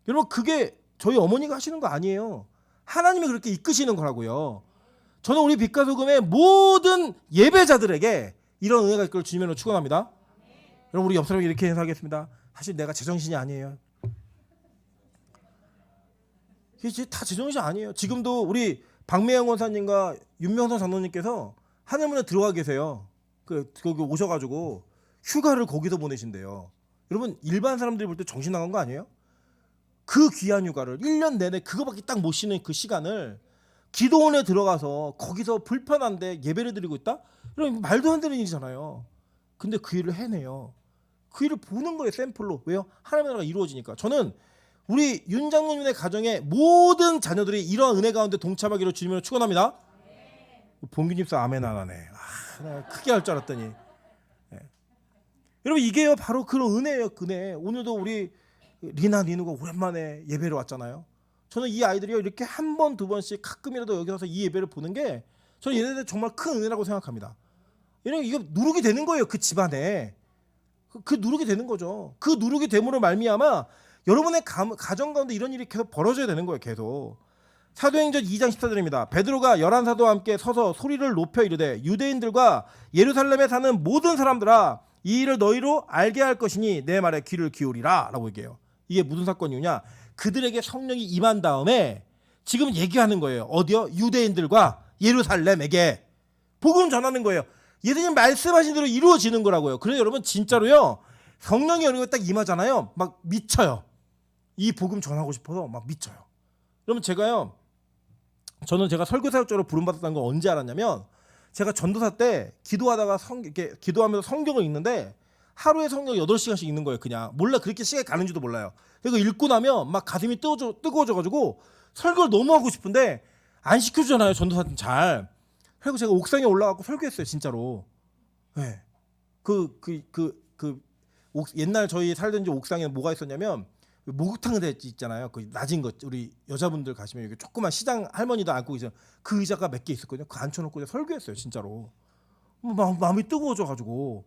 여러분 그게 저희 어머니가 하시는 거 아니에요. 하나님이 그렇게 이끄시는 거라고요. 저는 우리 빛과 소금의 모든 예배자들에게 이런 은혜가 있기를 주님으로 축원합니다. 여러분 우리 옆 사람에게 이렇게 인사하겠습니다. 사실 내가 제정신이 아니에요. 이게 다 제정신이 아니에요. 지금도 우리 박매영 원사님과 윤명선 장로님께서 하늘문에 들어가 계세요. 거기 오셔가지고 휴가를 거기서 보내신대요. 여러분 일반 사람들이 볼 때 정신 나간 거 아니에요? 그 귀한 휴가를 1년 내내 그거밖에 딱 못 쉬는 그 시간을 기도원에 들어가서 거기서 불편한데 예배를 드리고 있다? 이런 말도 안 되는 일이잖아요. 근데 그 일을 해내요. 그 일을 보는 거예요. 샘플로. 왜요? 하나님의 나라가 이루어지니까. 저는 우리 윤 장로님의 가정의 모든 자녀들이 이러한 은혜 가운데 동참하기로 주님으로 축원합니다. 봉규집사 아멘 안 하네. 내가 크게 할 줄 알았더니. 네. 여러분 이게요 바로 그런 은혜예요. 은혜. 오늘도 우리 리누가 오랜만에 예배를 왔잖아요. 저는 이 아이들이요 이렇게 한 번, 2번씩 가끔이라도 여기 와서 이 예배를 보는 게 저는 얘네들 정말 큰 은혜라고 생각합니다. 이런 이거 누룩이 되는 거예요. 그 집안에. 그 누룩이 되는 거죠. 그 누룩이 됨으로 말미암아 여러분의 가정 가운데 이런 일이 계속 벌어져야 되는 거예요. 계속. 사도행전 2장 14절입니다. 베드로가 11사도와 함께 서서 소리를 높여 이르되 유대인들과 예루살렘에 사는 모든 사람들아 이 일을 너희로 알게 할 것이니 내 말에 귀를 기울이라 라고 얘기해요. 이게 무슨 사건이냐? 그들에게 성령이 임한 다음에 지금 얘기하는 거예요. 어디요? 유대인들과 예루살렘에게 복음 전하는 거예요. 예수님 말씀하신 대로 이루어지는 거라고요. 그래서 여러분 진짜로요. 성령이 어느 거 딱 임하잖아요. 막 미쳐요. 이 복음 전하고 싶어서 막 미쳐요. 여러분 저는 제가 설교사역자로 부름받았다는 걸 언제 알았냐면 제가 전도사 때 기도하다가 이렇게 기도하면서 성경을 읽는데 하루에 성경 8시간씩 읽는 거예요. 그냥 몰라 그렇게 시간이 가는지도 몰라요. 그리고 읽고 나면 막 가슴이 뜨거워져가지고 설교를 너무 하고 싶은데 안 시켜주잖아요. 전도사님 잘. 그리고 제가 옥상에 올라가고 설교했어요. 진짜로. 네. 옛날 저희 살던 집 옥상에 뭐가 있었냐면 목욕탕 대 있잖아요. 그 낮은 것 우리 여자분들 가시면 여기 조그만 시장 할머니도 앉고 계세요. 그 의자가 몇 개 있었거든요. 그 앉혀놓고 설교했어요. 진짜로. 마음이 뜨거워져가지고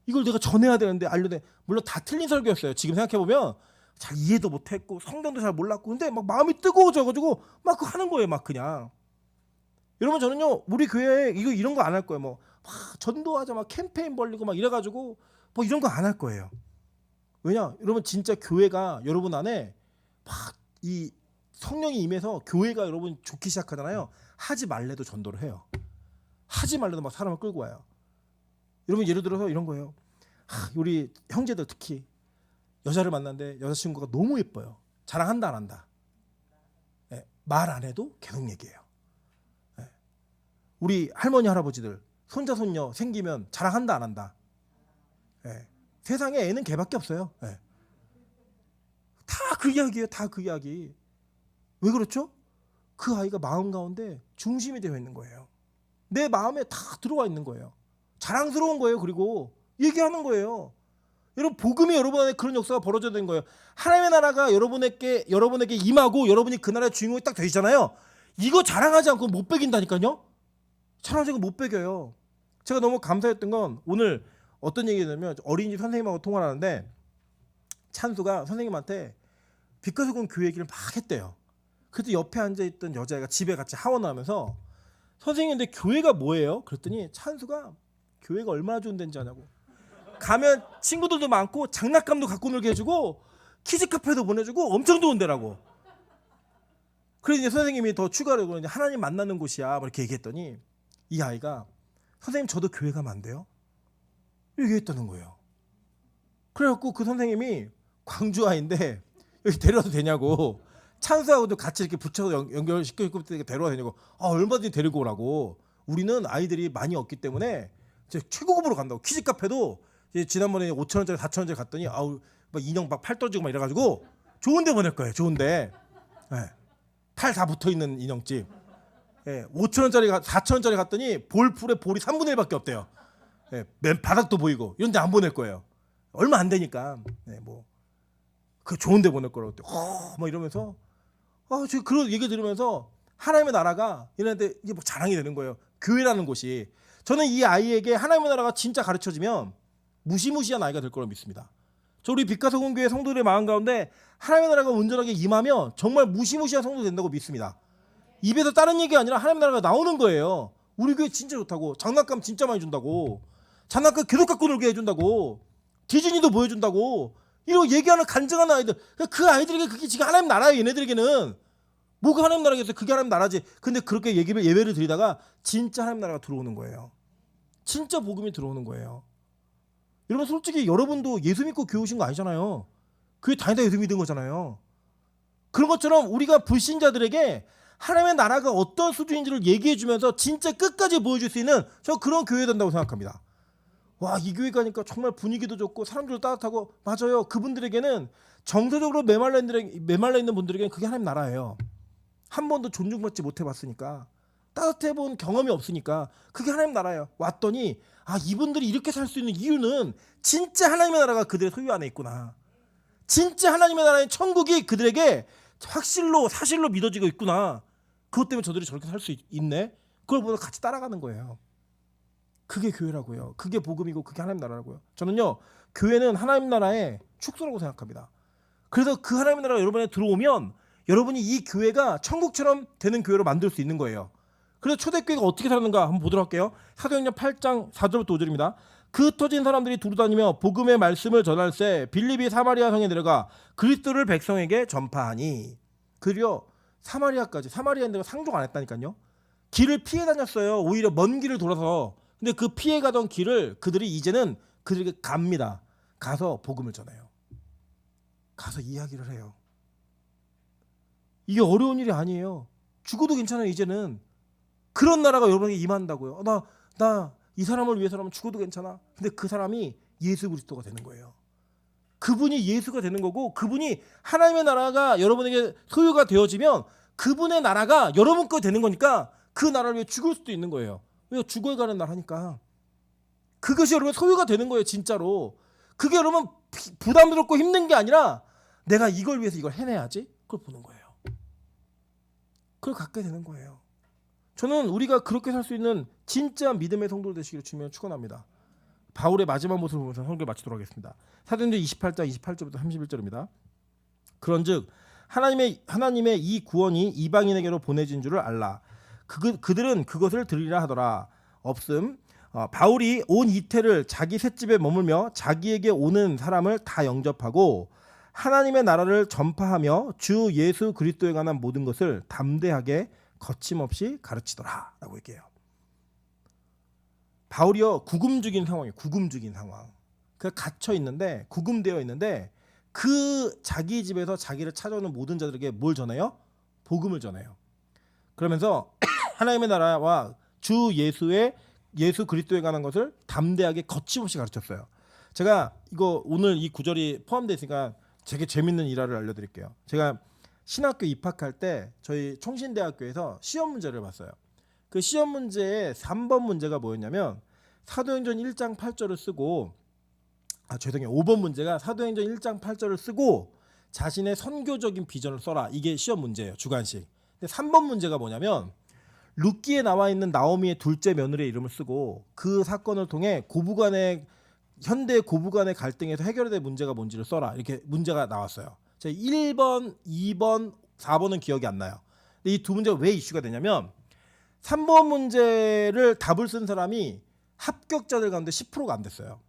이걸 내가 전해야 되는데 알려내. 물론 다 틀린 설교였어요. 지금 생각해 보면 잘 이해도 못했고 성경도 잘 몰랐고 근데 막 마음이 뜨거워져가지고 막 그거 하는 거예요. 막 그냥. 여러분 저는요 우리 교회에 이런 거 안 할 거예요. 뭐 막 전도하자 막 캠페인 벌리고 막 이래가지고 뭐 이런 거 안 할 거예요. 왜냐 여러분 진짜 교회가 여러분 안에 막 이 성령이 임해서 교회가 여러분 좋기 시작하잖아요. 하지 말래도 전도를 해요. 하지 말래도 막 사람을 끌고 와요. 여러분 예를 들어서 이런 거예요. 우리 형제들 특히 여자를 만났는데 여자친구가 너무 예뻐요. 자랑한다 안 한다. 네, 말 안 해도 계속 얘기해요. 네. 우리 할머니 할아버지들 손자 손녀 생기면 자랑한다 안 한다. 네. 세상에 애는 걔밖에 없어요. 네. 다 그 이야기예요. 다 그 이야기. 왜 그렇죠? 그 아이가 마음 가운데 중심이 되어 있는 거예요. 내 마음에 다 들어와 있는 거예요. 자랑스러운 거예요. 그리고 얘기하는 거예요. 여러분 복음이 여러분 안에 그런 역사가 벌어져야 되는 거예요. 하나님의 나라가 여러분에게 임하고 여러분이 그 나라의 주인공이 딱 되시잖아요. 이거 자랑하지 않고 못 배긴다니까요. 자랑하지 않고 못 배겨요. 제가 너무 감사했던 건 오늘 어떤 얘기냐면 어린이집 선생님하고 통화를 하는데 찬수가 선생님한테 빛과소금 교회 얘기를 막 했대요. 그때 옆에 앉아있던 여자애가 집에 같이 하원을 하면서 선생님 근데 교회가 뭐예요? 그랬더니 찬수가 교회가 얼마나 좋은 데인지 아냐고. 가면 친구들도 많고 장난감도 갖고 놀게 해주고 키즈카페도 보내주고 엄청 좋은 데라고. 그래서 이제 선생님이 더 추가로 이제 하나님 만나는 곳이야 이렇게 얘기했더니 이 아이가 선생님 저도 교회 가면 안 돼요? 이렇게 했다는 거예요. 그래갖고 그 선생님이 광주 아이인데 여기 데려와도 되냐고. 찬수하고도 같이 이렇게 붙여서 연결시켜서 데려와도 되냐고. 얼마든지 데리고 오라고. 우리는 아이들이 많이 없기 때문에 이제 최고급으로 간다고. 키즈 카페도 이제 지난번에 5,000원짜리 4,000원짜리 갔더니 막 인형 막 팔 떨어지고 막 이래가지고 좋은데 보낼 거예요. 좋은데. 네. 팔 다 붙어 있는 인형집. 네. 5,000원짜리 4,000원짜리 갔더니 볼풀에 볼이 3분의 1밖에 없대요. 네. 맨 바닥도 보이고 이런 데 안 보낼 거예요. 얼마 안 되니까. 네, 뭐. 그 좋은데 보낼 거라고. 막 이러면서 제가 그런 얘기 들으면서 하나님의 나라가 얘네한테 이제 뭐 자랑이 되는 거예요. 교회라는 곳이. 저는 이 아이에게 하나님의 나라가 진짜 가르쳐지면 무시무시한 아이가 될 거라고 믿습니다. 저 우리 빛과소금 교회 성도들의 마음 가운데 하나님의 나라가 온전하게 임하면 정말 무시무시한 성도 된다고 믿습니다. 입에서 다른 얘기가 아니라 하나님의 나라가 나오는 거예요. 우리 교회 진짜 좋다고. 장난감 진짜 많이 준다고. 장난감 계속 갖고 놀게 해준다고. 디즈니도 보여준다고. 이런 얘기하는 간증하는 아이들. 그 아이들에게 그게 지금 하나님 나라예요. 얘네들에게는. 뭐가 하나님 나라겠어요? 그게 하나님 나라지. 근데 그렇게 예배를 드리다가 진짜 하나님 나라가 들어오는 거예요. 진짜 복음이 들어오는 거예요. 여러분 솔직히 여러분도 예수 믿고 교회 오신 거 아니잖아요. 교회 다니다 예수 믿은 거잖아요. 그런 것처럼 우리가 불신자들에게 하나님의 나라가 어떤 수준인지를 얘기해 주면서 진짜 끝까지 보여줄 수 있는 저 그런 교회 된다고 생각합니다. 와, 이 교회 가니까 정말 분위기도 좋고 사람들도 따뜻하고. 맞아요. 그분들에게는 정서적으로 메말라 있는 분들에게는 그게 하나님 나라예요. 한 번도 존중받지 못해봤으니까, 따뜻해 본 경험이 없으니까 그게 하나님 나라예요. 왔더니 이분들이 이렇게 살 수 있는 이유는 진짜 하나님의 나라가 그들의 소유 안에 있구나. 진짜 하나님의 나라의 천국이 그들에게 사실로 믿어지고 있구나. 그것 때문에 저들이 저렇게 살 수 있네. 그걸 보면서 같이 따라가는 거예요. 그게 교회라고요. 그게 복음이고 그게 하나님 나라라고요. 저는요, 교회는 하나님 나라의 축소라고 생각합니다. 그래서 그 하나님 나라가 여러분에 들어오면 여러분이 이 교회가 천국처럼 되는 교회로 만들 수 있는 거예요. 그래서 초대교회가 어떻게 살았는가 한번 보도록 할게요. 사도행전 8장 4절부터 5절입니다. 그 흩어진 사람들이 두루다니며 복음의 말씀을 전할새 빌립이 사마리아 성에 내려가 그리스도를 백성에게 전파하니. 그리고 사마리아인데 상종 안 했다니까요. 길을 피해 다녔어요. 오히려 먼 길을 돌아서. 근데 그 피해 가던 길을 그들이 이제는 그들에게 갑니다. 가서 복음을 전해요. 가서 이야기를 해요. 이게 어려운 일이 아니에요. 죽어도 괜찮아요. 이제는 그런 나라가 여러분에게 임한다고요. 나 이 사람을 위해서라면 죽어도 괜찮아. 근데 그 사람이 예수 그리스도가 되는 거예요. 그분이 예수가 되는 거고, 그분이 하나님의 나라가 여러분에게 소유가 되어지면 그분의 나라가 여러분 거 되는 거니까 그 나라를 위해 죽을 수도 있는 거예요. 왜? 죽어가는 나라니까. 그것이 여러분 소유가 되는 거예요. 진짜로. 그게 여러분 부담스럽고 힘든 게 아니라 내가 이걸 위해서 이걸 해내야지, 그걸 보는 거예요. 그걸 갖게 되는 거예요. 저는 우리가 그렇게 살 수 있는 진짜 믿음의 성도들 되시기를 주님을 축원합니다. 바울의 마지막 모습을 보면서 설교를 마치도록 하겠습니다. 사도행전 28장 28절부터 31절입니다. 그런즉 하나님의 이 구원이 이방인에게로 보내진 줄을 알라. 그들은 그것을 들으리라 하더라. 없음. 바울이 온 이태를 자기 셋집에 머물며 자기에게 오는 사람을 다 영접하고 하나님의 나라를 전파하며 주 예수 그리스도에 관한 모든 것을 담대하게 거침없이 가르치더라 라고 얘기해요. 바울이요, 구금 죽인 상황이에요. 구금 죽인 상황. 그 갇혀 있는데, 구금되어 있는데, 그 자기 집에서 자기를 찾아오는 모든 자들에게 뭘 전해요? 복음을 전해요. 그러면서 하나님의 나라와 주 예수 그리스도에 관한 것을 담대하게 거침없이 가르쳤어요. 제가 이거 오늘 이 구절이 포함되어 있으니까 되게 재밌는 일화를 알려드릴게요. 제가 신학교 입학할 때 저희 총신대학교에서 시험 문제를 봤어요. 그 시험 문제의 3번 문제가 뭐였냐면 사도행전 1장 8절을 쓰고 5번 문제가 사도행전 1장 8절을 쓰고 자신의 선교적인 비전을 써라. 이게 시험 문제예요. 주관식. 근데 3번 문제가 뭐냐면 룻기에 나와 있는 나오미의 둘째 며느리의 이름을 쓰고 그 사건을 통해 현대 고부간의 갈등에서 해결될 문제가 뭔지를 써라. 이렇게 문제가 나왔어요. 제가 1번, 2번, 4번은 기억이 안 나요. 근데 이 두 문제가 왜 이슈가 되냐면 3번 문제를 답을 쓴 사람이 합격자들 가운데 10%가 안 됐어요.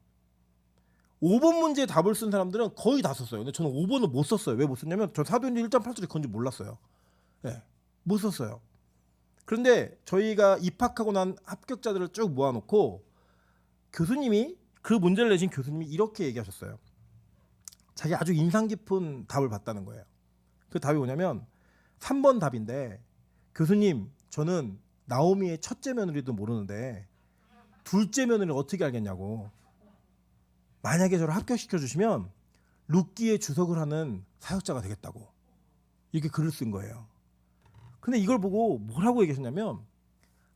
5번 문제에 답을 쓴 사람들은 거의 다 썼어요. 근데 저는 5번을 못 썼어요. 왜 못 썼냐면 저 사도행전 1.8절이 그건지 몰랐어요. 네, 못 썼어요. 그런데 저희가 입학하고 난 합격자들을 쭉 모아놓고 교수님이 그 문제를 내신 교수님이 이렇게 얘기하셨어요. 자기 아주 인상 깊은 답을 봤다는 거예요. 그 답이 뭐냐면 3번 답인데, 교수님 저는 나오미의 첫째 며느리도 모르는데 둘째 며느리를 어떻게 알겠냐고. 만약에 저를 합격시켜 주시면 룻기에 주석을 하는 사역자가 되겠다고 이렇게 글을 쓴 거예요. 근데 이걸 보고 뭐라고 얘기하셨냐면,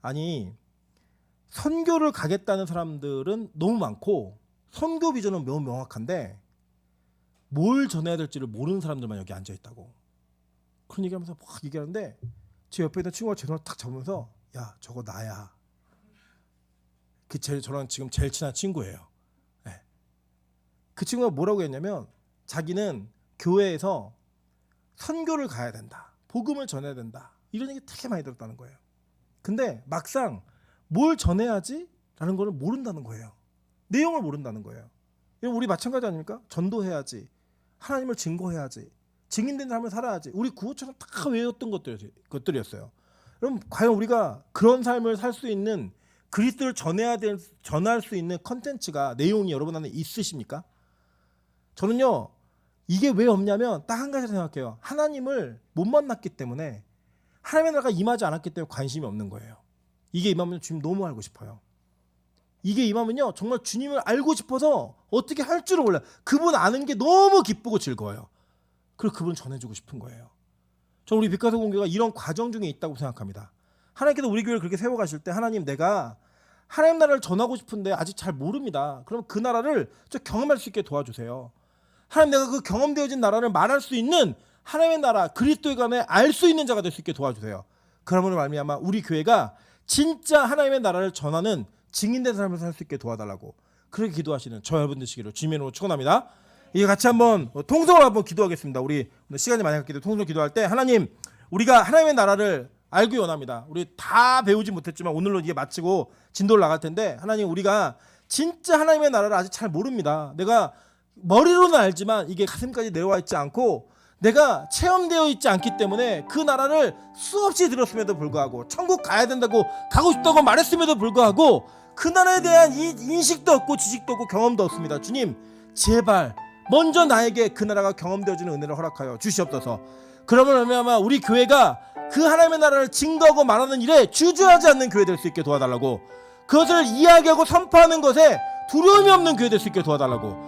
아니 선교를 가겠다는 사람들은 너무 많고 선교 비전은 너무 명확한데 뭘 전해야 될지를 모르는 사람들만 여기 앉아 있다고. 그런 얘기하면서 막 얘기하는데 제 옆에 있는 친구가 제 손을 탁 잡으면서 야 저거 나야. 저랑 지금 제일 친한 친구예요. 네. 그 친구가 뭐라고 했냐면 자기는 교회에서 선교를 가야 된다. 복음을 전해야 된다. 이런 얘기 되게 많이 들었다는 거예요. 근데 막상 뭘 전해야지? 라는 걸 모른다는 거예요. 내용을 모른다는 거예요. 우리 마찬가지 아닙니까? 전도해야지. 하나님을 증거해야지. 증인된 삶을 살아야지. 우리 구호처럼 다 외웠던 것들이었어요. 그럼 과연 우리가 그런 삶을 살 수 있는, 그리스도를 전할 수 있는 컨텐츠가, 내용이 여러분 안에 있으십니까? 저는요, 이게 왜 없냐면 딱 한 가지 생각해요. 하나님을 못 만났기 때문에, 하나님의 나라가 임하지 않았기 때문에 관심이 없는 거예요. 이게 임하면 주님 너무 알고 싶어요. 이게 임하면요 정말 주님을 알고 싶어서 어떻게 할 줄을 몰라요. 그분 아는 게 너무 기쁘고 즐거워요. 그리고 그분 전해주고 싶은 거예요. 저는 우리 빛가서 공교가 이런 과정 중에 있다고 생각합니다. 하나님께서 우리 교회를 그렇게 세워가실 때, 하나님 내가 하나님 나라를 전하고 싶은데 아직 잘 모릅니다. 그럼 그 나라를 저 경험할 수 있게 도와주세요. 하나님 내가 그 경험되어진 나라를 말할 수 있는 하나님의 나라 그리스도에 관해 알 수 있는 자가 될 수 있게 도와주세요. 그러므로 말미암아 우리 교회가 진짜 하나님의 나라를 전하는 증인된 삶을 살 수 있게 도와달라고 그렇게 기도하시는 저 여러분 되시기를 주님의 이름으로 축원합니다. 이제 같이 한번 통성으로 한번 기도하겠습니다. 우리 오늘 시간이 많이 갔기 때문에 통성으로 기도할 때, 하나님 우리가 하나님의 나라를 알기 원합니다. 우리 다 배우지 못했지만 오늘로 이게 마치고 진도를 나갈 텐데, 하나님 우리가 진짜 하나님의 나라를 아직 잘 모릅니다. 내가 머리로는 알지만 이게 가슴까지 내려와 있지 않고 내가 체험되어 있지 않기 때문에 그 나라를 수없이 들었음에도 불구하고, 천국 가야 된다고 가고 싶다고 말했음에도 불구하고 그 나라에 대한 인식도 없고 지식도 없고 경험도 없습니다. 주님 제발 먼저 나에게 그 나라가 경험되어지는 은혜를 허락하여 주시옵소서. 그러면 아마 우리 교회가 그 하나님의 나라를 증거하고 말하는 일에 주저하지 않는 교회 될 수 있게 도와달라고, 그것을 이야기하고 선포하는 것에 두려움이 없는 교회 될 수 있게 도와달라고